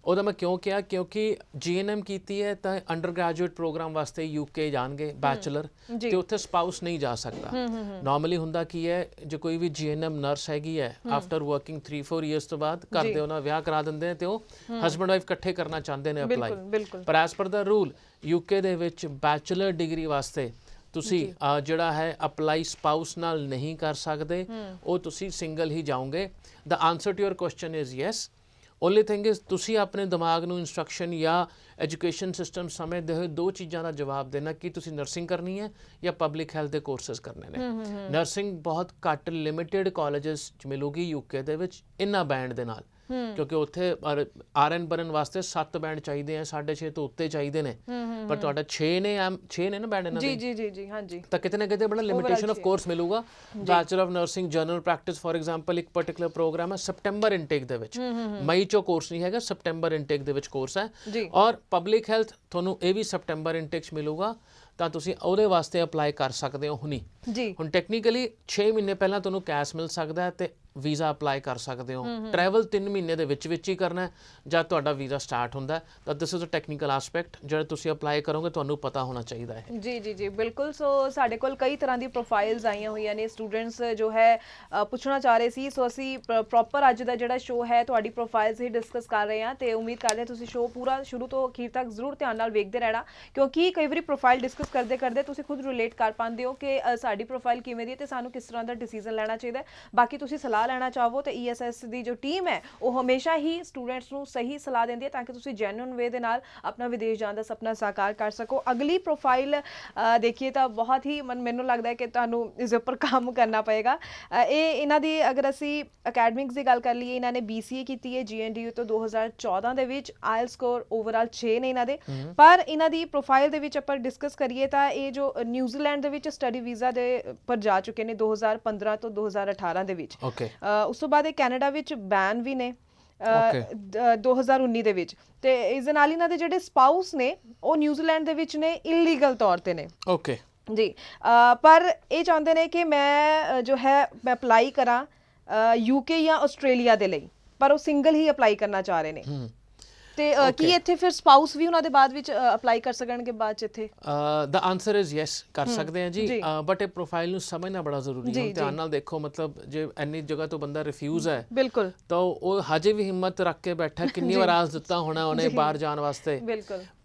ਉਹਦਾ ਮੈਂ ਕਿਉਂ ਕਿਹਾ, ਕਿਉਂਕਿ GNM ਕੀਤੀ ਹੈ ਤਾਂ ਅੰਡਰ ਗ੍ਰੈਜੂਏਟ ਪ੍ਰੋਗਰਾਮ ਵਾਸਤੇ UK ਜਾਣਗੇ ਬੈਚਲਰ, ਤੇ ਉੱਥੇ ਸਪਾਊਸ ਨਹੀਂ ਜਾ ਸਕਦਾ। ਨਾਰਮਲੀ ਹੁੰਦਾ ਕੀ ਹੈ, ਜੇ ਕੋਈ ਵੀ GNM ਨਰਸ ਹੈਗੀ ਹੈ, ਆਫਟਰ ਵਰਕਿੰਗ 3-4 ਇਅਰਸ ਤੋਂ ਬਾਅਦ ਘਰ ਦੇ ਉਹਨਾਂ ਵਿਆਹ ਕਰਾ ਦਿੰਦੇ ਨੇ, ਤੇ ਉਹ ਹਸਬੈਂਡ ਵਾਈਫ ਇਕੱਠੇ ਕਰਨਾ ਚਾਹੁੰਦੇ ਨੇ ਅਪਲਾਈ। ਪਰ ਐਸ ਪਰ ਦਾ ਰੂਲ UK ਦੇ ਵਿੱਚ ਬੈਚਲਰ ਡਿਗਰੀ ਵਾਸਤੇ ਤੁਸੀਂ ਜਿਹੜਾ ਹੈ ਅਪਲਾਈ ਸਪਾਊਸ ਨਾਲ ਨਹੀਂ ਕਰ ਸਕਦੇ, ਉਹ ਤੁਸੀਂ ਸਿੰਗਲ ਹੀ ਜਾਓਗੇ। The answer to your question is yes. Only thing is ਤੁਸੀਂ ਆਪਣੇ ਦਿਮਾਗ ਨੂੰ ਇੰਸਟਰਕਸ਼ਨ ਜਾਂ ਐਜੂਕੇਸ਼ਨ ਸਿਸਟਮ ਸਮਝਦੇ ਹੋਏ ਦੋ ਚੀਜ਼ਾਂ ਦਾ ਜਵਾਬ ਦੇਣਾ ਕਿ ਤੁਸੀਂ ਨਰਸਿੰਗ ਕਰਨੀ ਹੈ ਜਾਂ ਪਬਲਿਕ ਹੈਲਥ ਦੇ ਕੋਰਸਿਸ ਕਰਨੇ ਨੇ। ਨਰਸਿੰਗ ਬਹੁਤ ਘੱਟ ਲਿਮਿਟਿਡ ਕਾਲਜਸ 'ਚ ਮਿਲੂਗੀ UK ਦੇ ਵਿੱਚ ਇਹਨਾਂ ਬੈਂਡ ਦੇ ਨਾਲ, ਕਿਉਂਕਿ ਉੱਥੇ RN ਬਣਨ ਵਾਸਤੇ 7 ਬੈਂਡ ਚਾਹੀਦੇ ਆ, 6.5 ਤੋਂ ਉੱਤੇ ਚਾਹੀਦੇ ਨੇ, ਪਰ ਤੁਹਾਡਾ 6 ਨੇ ਨਾ ਬੈਂਡ ਇਹਨਾਂ ਦੇ। ਜੀ ਹਾਂਜੀ। ਤਾਂ ਕਿਤੇ ਨਾ ਕਿਤੇ ਬੜਾ ਲਿਮਿਟੇਸ਼ਨ ਆਫ ਕੋਰਸ ਮਿਲੂਗਾ। Bachelor of nursing general practice for example ਇੱਕ ਪਾਰਟਿਕੂਲਰ ਪ੍ਰੋਗਰਾਮ ਹੈ ਸਪਟੈਂਬਰ ਇਨਟੇਕ ਦੇ ਵਿੱਚ, ਮਈ 'ਚੋਂ ਕੋਰਸ ਨਹੀਂ ਹੈਗਾ, ਸਪਟੈਂਬਰ ਇਨਟੇਕ ਦੇ ਵਿੱਚ ਕੋਰਸ ਹੈ। ਔਰ ਪਬਲਿਕ ਹੈਲਥ ਤੁਹਾਨੂੰ ਇਹ ਵੀ ਸਪਟੈਂਬਰ ਇਨਟੇਕ 'ਚ ਮਿਲੂਗਾ, ਤਾਂ ਤੁਸੀਂ ਉਹਦੇ ਵਾਸਤੇ ਅਪਲਾਈ ਕਰ ਸਕਦੇ ਹੋ ਹੁਣੀ। ਹੁਣ ਟੈਕਨੀਕਲੀ 6 ਮਹੀਨੇ ਪਹਿਲਾਂ ਤੁਹਾਨੂੰ ਕੈਸ਼ ਮਿਲ ਸਕਦਾ ਹੈ ਤੇ ਵੀਜ਼ਾ ਅਪਲਾਈ ਕਰ ਸਕਦੇ ਹੋ। ਟਰੈਵਲ 3 ਮਹੀਨੇ ਦੇ ਵਿੱਚ ਹੀ ਕਰਨਾ ਜਦ ਤੁਹਾਡਾ ਵੀਜ਼ਾ ਸਟਾਰਟ ਹੁੰਦਾ, ਤਾਂ this is a technical aspect ਜਿਹੜਾ ਤੁਸੀਂ ਅਪਲਾਈ ਕਰੋਗੇ ਤੁਹਾਨੂੰ ਪਤਾ ਹੋਣਾ ਚਾਹੀਦਾ ਹੈ। ਜੀ ਬਿਲਕੁਲ। ਸੋ ਸਾਡੇ ਕੋਲ ਕਈ ਤਰ੍ਹਾਂ ਦੀ ਪ੍ਰੋਫਾਈਲਸ ਆਈਆਂ ਹੋਈਆਂ ਨੇ, ਸਟੂਡੈਂਟਸ ਜੋ ਹੈ ਪੁੱਛਣਾ ਚਾਹ ਰਹੇ ਸੀ, ਸੋ ਅਸੀਂ ਪ੍ਰੋਪਰ ਅੱਜ ਦਾ ਜਿਹੜਾ ਸ਼ੋਅ ਹੈ ਤੁਹਾਡੀ ਪ੍ਰੋਫਾਈਲਸ ਹੀ ਡਿਸਕਸ ਕਰ ਰਹੇ ਹਾਂ, ਤੇ ਉਮੀਦ ਕਰਦੇ ਹਾਂ ਤੁਸੀਂ ਸ਼ੋਅ ਪੂਰਾ ਸ਼ੁਰੂ ਤੋਂ ਅਖੀਰ ਤੱਕ ਜ਼ਰੂਰ ਧਿਆਨ ਨਾਲ ਵੇਖਦੇ ਰਹਿਣਾ, ਕਿਉਂਕਿ ਕਈ ਵਾਰੀ ਪ੍ਰੋਫਾਈਲ ਡਿਸਕਸ ਕਰਦੇ ਤੁਸੀਂ ਖੁਦ ਰਿਲੇਟ ਕਰ ਪਾਉਂਦੇ ਹੋ ਕਿ ਸਾਡੀ ਪ੍ਰੋਫਾਈਲ ਕਿਵੇਂ ਦੀ ਹੈ ਤੇ ਸਾਨੂੰ ਕਿਸ ਤਰ੍ਹਾਂ ਦਾ ਡਿਸੀਜਨ ਲੈਣਾ ਚਾਹੀਦਾ ਹੈ। ਬਾਕੀ ਤੁਸੀਂ ਸਲਾਹ ਲੈਣਾ ਚਾਹੋ ਤਾਂ ESS ਦੀ ਜੋ ਟੀਮ ਹੈ ਉਹ ਹਮੇਸ਼ਾ ਹੀ ਸਟੂਡੈਂਟਸ ਨੂੰ ਸਹੀ ਸਲਾਹ ਦਿੰਦੀ ਹੈ ਤਾਂ ਕਿ ਤੁਸੀਂ ਜੈਨੂਇਨ ਵੇ ਦੇ ਨਾਲ ਆਪਣਾ ਵਿਦੇਸ਼ ਜਾਣ ਦਾ ਸੁਪਨਾ ਸਾਕਾਰ ਕਰ ਸਕੋ। ਅਗਲੀ ਪ੍ਰੋਫਾਈਲ ਦੇਖੀਏ ਤਾਂ ਬਹੁਤ ਹੀ ਮੈਨੂੰ ਲੱਗਦਾ ਹੈ ਕਿ ਤੁਹਾਨੂੰ ਇਸ ਉੱਪਰ ਕੰਮ ਕਰਨਾ ਪਏਗਾ। ਇਹਨਾਂ ਦੀ ਅਗਰ ਅਸੀਂ ਅਕੈਡਮਿਕਸ ਦੀ ਗੱਲ ਕਰ ਲਈਏ, ਇਹਨਾਂ ਨੇ BCA ਕੀਤੀ ਹੈ GNDU ਤੋਂ 2014 ਦੇ ਵਿੱਚ, IELTS ਸਕੋਰ ਓਵਰਆਲ 6 ਨੇ ਇਹਨਾਂ ਦੇ। ਪਰ ਇਹਨਾਂ ਦੀ ਪ੍ਰੋਫਾਈਲ ਦੇ ਵਿੱਚ ਆਪਾਂ ਡਿਸਕਸ ਕਰੀਏ ਤਾਂ ਇਹ ਜੋ ਨਿਊਜ਼ੀਲੈਂਡ ਦੇ ਵਿੱਚ ਸਟੱਡੀ ਵੀਜ਼ਾ ਦੇ ਪਰ ਜਾ ਚੁੱਕੇ ਨੇ 2015 ਤੋਂ 2018 ਦੇ ਵਿੱਚ। ਉਸ ਤੋਂ ਬਾਅਦ ਇਹ ਕੈਨੇਡਾ ਵਿੱਚ ਬੈਨ ਵੀ ਨੇ 2019 ਦੇ ਵਿੱਚ, ਤੇ ਇਸ ਦੇ ਨਾਲ ਇਹਨਾਂ ਦੇ ਜਿਹੜੇ ਸਪਾਊਸ ਨੇ ਉਹ ਨਿਊਜ਼ੀਲੈਂਡ ਦੇ ਵਿੱਚ ਨੇ, ਇਲੀਗਲ ਤੌਰ ਤੇ ਨੇ। ਜੀ ਪਰ ਇਹ ਚਾਹੁੰਦੇ ਨੇ ਕਿ ਮੈਂ ਜੋ ਹੈ ਮੈਂ ਅਪਲਾਈ ਕਰਾਂ UK ਜਾਂ ਆਸਟ੍ਰੇਲੀਆ ਦੇ ਲਈ, ਪਰ ਉਹ ਸਿੰਗਲ ਹੀ ਅਪਲਾਈ ਕਰਨਾ ਚਾਹ ਰਹੇ ਨੇ। ਤੇ ਕੀ ਇੱਥੇ ਫਿਰ ਸਪਾਊਸ ਵੀ ਉਹਨਾਂ ਦੇ ਬਾਅਦ ਵਿੱਚ ਅਪਲਾਈ ਕਰ ਸਕਣਗੇ ਬਾਅਦ ਚ ਇੱਥੇ? ਦਾ ਆਨਸਰ ਇਜ਼ ਯੈਸ, ਕਰ ਸਕਦੇ ਆ ਜੀ, ਬਟ ਇਹ ਪ੍ਰੋਫਾਈਲ ਨੂੰ ਸਮਝਣਾ ਬੜਾ ਜ਼ਰੂਰੀ ਹੈ। ਧਿਆਨ ਨਾਲ ਦੇਖੋ, ਮਤਲਬ ਜੇ ਇੰਨੀ ਜਗ੍ਹਾ ਤੋਂ ਬੰਦਾ ਰਿਫਿਊਜ਼ ਹੈ ਬਿਲਕੁਲ, ਤਾਂ ਉਹ ਹਜੇ ਵੀ ਹਿੰਮਤ ਰੱਖ ਕੇ ਬੈਠਾ, ਕਿੰਨੀ ਵਾਰ ਆਸ ਦਿੱਤਾ ਹੋਣਾ ਉਹਨੇ ਬਾਹਰ ਜਾਣ ਵਾਸਤੇ,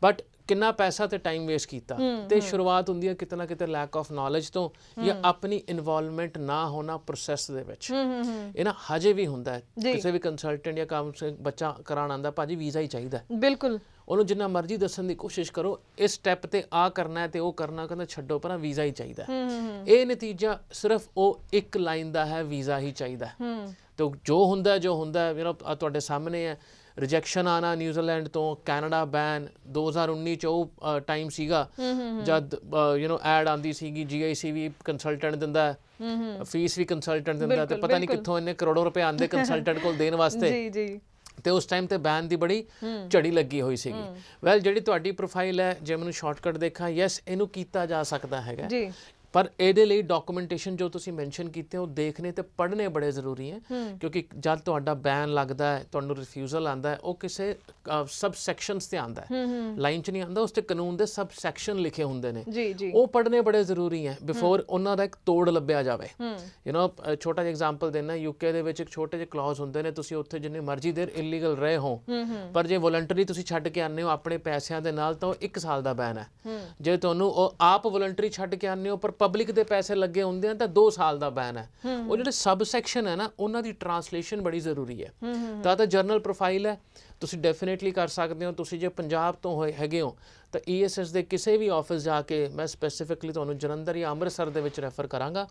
ਬਟ ਕਿੰਨਾ ਪੈਸਾ ਤੇ ਟਾਈਮ ਵੇਸਟ ਕੀਤਾ। ਤੇ ਸ਼ੁਰੂਆਤ ਹੁੰਦੀ ਹੈ ਕਿਤੇ ਨਾ ਕਿਤੇ ਲੈਕ ਆਫ ਨੌਲੇਜ ਤੋਂ, ਜਾਂ ਆਪਣੀ ਇਨਵੋਲਵਮੈਂਟ ਨਾ ਹੋਣਾ ਪ੍ਰੋਸੈਸ ਦੇ ਵਿੱਚ। ਇਹ ਨਾ ਹਜੇ ਵੀ ਹੁੰਦਾ ਹੈ, ਕਿਸੇ ਵੀ ਕੰਸਲਟੈਂਟ ਜਾਂ ਕਾਉਂਸਲਰ ਬੱਚਾ ਕਰਾਉਣ ਆਉਂਦਾ, ਭਾਜੀ ਵੀਜ਼ਾ ਹੀ ਚਾਹੀਦਾ ਬਿਲਕੁਲ, ਉਹਨੂੰ ਜਿੰਨਾ ਮਰਜ਼ੀ ਦੱਸਣ ਦੀ ਕੋਸ਼ਿਸ਼ ਕਰੋ ਇਸ ਸਟੈਪ ਤੇ ਆ ਕਰਨਾ ਹੈ ਤੇ ਉਹ ਕਰਨਾ, ਕਹਿੰਦਾ ਛੱਡੋ ਪਰ ਵੀਜ਼ਾ ਹੀ ਚਾਹੀਦਾ। ਇਹ ਨਤੀਜਾ ਸਿਰਫ ਉਹ ਇੱਕ ਲਾਈਨ ਦਾ ਹੈ, ਵੀਜ਼ਾ ਹੀ ਚਾਹੀਦਾ। ਤੇ ਜੋ ਹੁੰਦਾ ਤੁਹਾਡੇ ਸਾਹਮਣੇ ਹੈ। ਰਿਜੈਕਸ਼ਨ ਆਣਾ ਨਿਊਜ਼ੀਲੈਂਡ ਤੋਂ, ਕੈਨੇਡਾ ਬੈਨ 2019 ਚ ਉਹ ਟਾਈਮ ਸੀਗਾ ਜਦ ਐਡ ਆਂਦੀ ਸੀਗੀ GIC ਵੀ ਕੰਸਲਟੈਂਟ ਦਿੰਦਾ ਹੈ, ਫੀਸ ਵੀ ਕੰਸਲਟੈਂਟ ਦਿੰਦਾ, ਤੇ ਪਤਾ ਨਹੀਂ ਕਿੱਥੋਂ ਇੰਨੇ ਕਰੋੜੋਂ ਰੁਪਏ ਆਉਂਦੇ ਕੰਸਲਟੈਂਟ ਕੋਲ ਦੇਣ ਵਾਸਤੇ। ਜੀ ਤੇ ਉਸ ਟਾਈਮ ਤੇ ਬੈਨ ਦੀ ਬੜੀ ਝੜੀ ਲੱਗੀ ਹੋਈ ਸੀਗੀ। ਵੈਲ ਜਿਹੜੀ ਤੁਹਾਡੀ ਪ੍ਰੋਫਾਈਲ ਹੈ, ਜੇ ਮੈਨੂੰ ਸ਼ਾਰਟਕਟ ਦੇਖਾਂ, ਯੈਸ ਇਹਨੂੰ ਕੀਤਾ ਜਾ ਸਕਦਾ ਹੈਗਾ, ਪਰ ਇਹਦੇ ਲਈ ਡਾਕੂਮੈਂਟੇਸ਼ਨ ਜੋ ਤੁਸੀਂ ਮੈਂਸ਼ਨ ਕੀਤੇ ਉਹ ਦੇਖਣੇ ਤੇ ਪੜ੍ਹਨੇ ਬੜੇ ਜ਼ਰੂਰੀ ਹੈ, ਕਿਉਂਕਿ ਜਦ ਤੁਹਾਡਾ ਬੈਨ ਲੱਗਦਾ ਹੈ, ਤੁਹਾਨੂੰ ਰਿਫਿਊਜ਼ਲ ਆਉਂਦਾ ਹੈ, ਉਹ ਕਿਸੇ ਸਬ ਸੈਕਸ਼ਨਸ ਤੇ ਆਉਂਦਾ ਹੈ, ਲਾਈਨ 'ਚ ਨਹੀਂ ਆਉਂਦਾ, ਉਸ ਤੇ ਕਾਨੂੰਨ ਦੇ ਸਬ ਸੈਕਸ਼ਨ ਲਿਖੇ ਹੁੰਦੇ ਨੇ, ਉਹ ਪੜ੍ਹਨੇ ਬੜੇ ਜ਼ਰੂਰੀ ਹੈ ਬਿਫੋਰ ਉਹਨਾਂ ਦਾ ਇੱਕ ਤੋੜ ਲੱਭਿਆ ਜਾਵੇ। ਛੋਟਾ ਜਿਹਾ ਐਗਜ਼ਾਮਪਲ ਦੇਣਾ, UK ਦੇ ਵਿੱਚ ਇੱਕ ਛੋਟੇ ਜਿਹੇ ਕਲੌਜ਼ ਹੁੰਦੇ ਨੇ, ਤੁਸੀਂ ਉੱਥੇ ਜਿੰਨੀ ਮਰਜ਼ੀ ਦੇਰ ਇਲੀਗਲ ਰਹੇ ਹੋ, ਪਰ ਜੇ ਵੋਲੰਟਰੀ ਤੁਸੀਂ ਛੱਡ ਕੇ ਆਉਂਦੇ ਹੋ ਆਪਣੇ ਪੈਸਿਆਂ ਦੇ ਨਾਲ, ਤਾਂ ਉਹ 1 ਸਾਲ ਦਾ ਬੈਨ ਹੈ। ਜੇ ਤੁਹਾਨੂੰ ਉਹ ਆਪ ਵੋਲੰਟਰੀ ਛੱਡ ਕੇ ਆਉਂਦੇ ਹੋ ਪਰ ਪਬਲਿਕ ਦੇ ਪੈਸੇ ਲੱਗੇ ਹੁੰਦੇ ਹਨ, ਤਾਂ 2 ਸਾਲ ਦਾ ਬੈਨ ਹੈ। ਉਹ ਜਿਹੜੇ ਸਬ ਸੈਕਸ਼ਨ ਹੈ ਨਾ, ਉਹਨਾਂ ਦੀ ਟਰਾਂਸਲੇਸ਼ਨ ਬੜੀ ਜ਼ਰੂਰੀ ਹੈ। ਤਾਂ ਜਰਨਲ ਪ੍ਰੋਫਾਈਲ ਹੈ, ਤੁਸੀਂ ਡੈਫੀਨੇਟਲੀ ਕਰ ਸਕਦੇ ਹੋ। ਤੁਸੀਂ ਜੇ ਪੰਜਾਬ ਤੋਂ ਹੈਗੇ ਹੋ ਤਾਂ ESS ਦੇ ਕਿਸੇ ਵੀ ਆਫਿਸ ਜਾ ਕੇ, ਮੈਂ ਸਪੈਸੀਫਿਕਲੀ ਤੁਹਾਨੂੰ ਜਲੰਧਰ ਜਾਂ ਅੰਮ੍ਰਿਤਸਰ ਦੇ ਵਿੱਚ ਰੈਫਰ ਕਰਾਂਗਾ,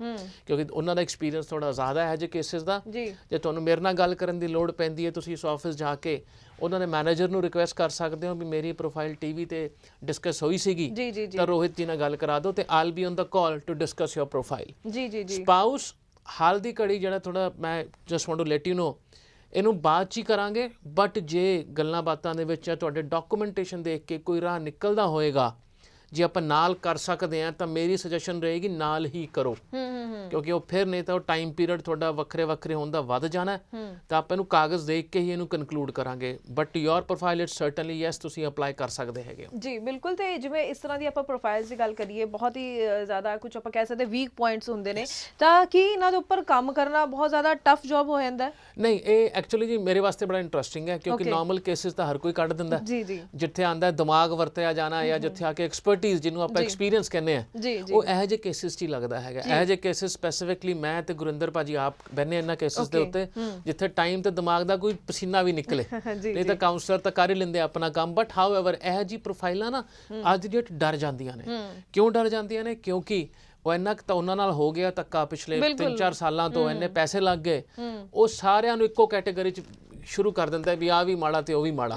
ਕਿਉਂਕਿ ਉਹਨਾਂ ਦਾ ਐਕਸਪੀਰੀਅੰਸ ਥੋੜਾ ਜ਼ਿਆਦਾ ਹੈ ਜੇ ਕੇਸਿਸ ਦਾ। ਜੇ ਤੁਹਾਨੂੰ ਮੇਰੇ ਨਾਲ ਗੱਲ ਕਰਨ ਦੀ ਲੋੜ ਪੈਂਦੀ ਹੈ, ਤੁਸੀਂ ਇਸ ਆਫਿਸ ਜਾ ਕੇ ਉਹਨਾਂ ਦੇ ਮੈਨੇਜਰ ਨੂੰ ਰਿਕੁਐਸਟ ਕਰ ਸਕਦੇ ਹੋ ਵੀ ਮੇਰੀ ਪ੍ਰੋਫਾਈਲ TV ਤੇ ਡਿਸਕਸ ਹੋਈ ਸੀਗੀ, ਤਾਂ ਰੋਹਿਤ ਜੀ ਨਾਲ ਗੱਲ ਕਰਾ ਦਿਓ ਤੇ I'll be on the call to discuss your profile. Spouse ਹਾਲ ਦੀ ਘੜੀ ਜਿਹੜਾ ਥੋੜਾ, ਮੈਂ just want to let you know, ਇਹਨੂੰ ਬਾਅਦ 'ਚ ਹੀ ਕਰਾਂਗੇ, ਬਟ ਜੇ ਗੱਲਾਂ ਬਾਤਾਂ ਦੇ ਵਿੱਚ ਤੁਹਾਡੇ ਡਾਕੂਮੈਂਟੇਸ਼ਨ ਦੇਖ ਕੇ ਕੋਈ ਰਾਹ ਨਿਕਲਦਾ ਹੋਏਗਾ, ਜੇ ਆਪਾਂ ਨਾਲ ਕਰ ਸਕਦੇ ਹਾਂ, ਤਾਂ ਮੇਰੀ ਸੁਜੈਸ਼ਨ ਰਹੇਗੀ ਨਾਲ ਹੀ ਕਰੋ, ਕਿਉਂਕਿ ਉਹ ਫਿਰ ਨਹੀਂ ਤਾਂ ਉਹ ਟਾਈਮ ਪੀਰੀਅਡ ਤੁਹਾਡਾ ਵੱਖਰੇ ਹੋਣ ਦਾ ਵੱਧ ਜਾਣਾ, ਤਾਂ ਆਪਾਂ ਇਹਨੂੰ ਕਾਗਜ਼ ਦੇਖ ਕੇ ਹੀ ਇਹਨੂੰ ਕਨਕਲੂਡ ਕਰਾਂਗੇ। But your profile it's certainly yes, ਤੁਸੀਂ ਅਪਲਾਈ ਕਰ ਸਕਦੇ ਹੈਗੇ ਹੋ। ਜੀ ਬਿਲਕੁਲ। ਤੇ ਜਿਵੇਂ ਇਸ ਤਰ੍ਹਾਂ ਦੀ ਆਪਾਂ ਪ੍ਰੋਫਾਈਲਸ ਦੀ ਗੱਲ ਕਰੀਏ, ਬਹੁਤ ਹੀ ਜ਼ਿਆਦਾ ਕੁਝ ਆਪਾਂ ਕਹਿ ਸਕਦੇ ਵੀਕ ਪੁਆਇੰਟਸ ਹੁੰਦੇ ਨੇ, ਤਾਂ ਕੀ ਇਹਨਾਂ ਦੇ ਉੱਪਰ ਕੰਮ ਕਰਨਾ ਬਹੁਤ ਜ਼ਿਆਦਾ ਟਫ ਜੌਬ ਹੋ ਜਾਂਦਾ? ਨਹੀਂ, ਇਹ ਐਕਚੁਅਲੀ ਜੀ ਮੇਰੇ ਵਾਸਤੇ ਬੜਾ ਇੰਟਰਸਟਿੰਗ ਹੈ, ਕਿਉਂਕਿ ਨਾਰਮਲ ਕੇਸਿਸ ਤਾਂ ਹਰ ਕੋਈ ਕੱਢ ਦਿੰਦਾ, ਜਿੱਥੇ ਆਂਦਾ ਦਿਮਾਗ ਵਰਤਿਆ ਜਾਣਾ ਜਾਂ ਜਿੱਥੇ ਆ ਕੇ ਐਕਸਪਰਟੀਜ਼ ਜਿਹਨੂੰ ਆਪਾਂ ਐਕਸਪੀਰੀਅੰਸ ਕਹਿੰਦੇ ਆ, ਉਹ ਇਹੋ ਜਿਹੇ ਕੇਸਿਸ 'ਚ ਹੀ ਲੱਗਦਾ ਹੈਗਾ। ਇਹੋ ਜਿਹੇ ਕੇਸਿਸ ਸਪੈਸੀਫਿਕਲੀ ਮੈਂ ਤੇ ਗੁਰਿੰਦਰ ਭਾਜੀ ਆਪ ਬਹਿਨੇ ਇਹਨਾਂ ਕੇਸਿਸ ਦੇ ਉੱਤੇ, ਜਿੱਥੇ ਟਾਈਮ ਤੇ ਦਿਮਾਗ ਦਾ ਕੋਈ ਪਸੀਨਾ ਵੀ ਨਿਕਲੇ, ਨਹੀਂ ਤਾਂ ਕਾਉਂਸਲਰ ਤਾਂ ਕਰ ਹੀ ਲੈਂਦੇ ਆਪਣਾ ਕੰਮ। ਬਟ ਹਾਊਐਵਰ ਇਹੋ ਜਿਹੀ ਪ੍ਰੋਫਾਈਲਾਂ ਨਾ ਅੱਜ ਦੀ ਡੇਟ ਡਰ ਜਾਂਦੀਆਂ ਨੇ। ਕਿਉਂ ਡਰ ਜਾਂਦੀਆਂ ਨੇ? ਕਿਉਂਕਿ ਉਹ ਇੰਨਾ ਤਾਂ ਉਹਨਾਂ ਨਾਲ ਹੋ ਗਿਆ ਧੱਕਾ ਪਿਛਲੇ 3-4 ਸਾਲਾਂ ਤੋਂ, ਇੰਨੇ ਪੈਸੇ ਲੱਗ ਗਏ, ਉਹ ਸਾਰਿਆਂ ਨੂੰ ਇੱਕੋ ਕੈਟੇਗਰੀ 'ਚ ਸ਼ੁਰੂ ਕਰ ਦਿੰਦਾ ਵੀ ਆਹ ਵੀ ਮਾੜਾ ਤੇ ਉਹ ਵੀ ਮਾੜਾ।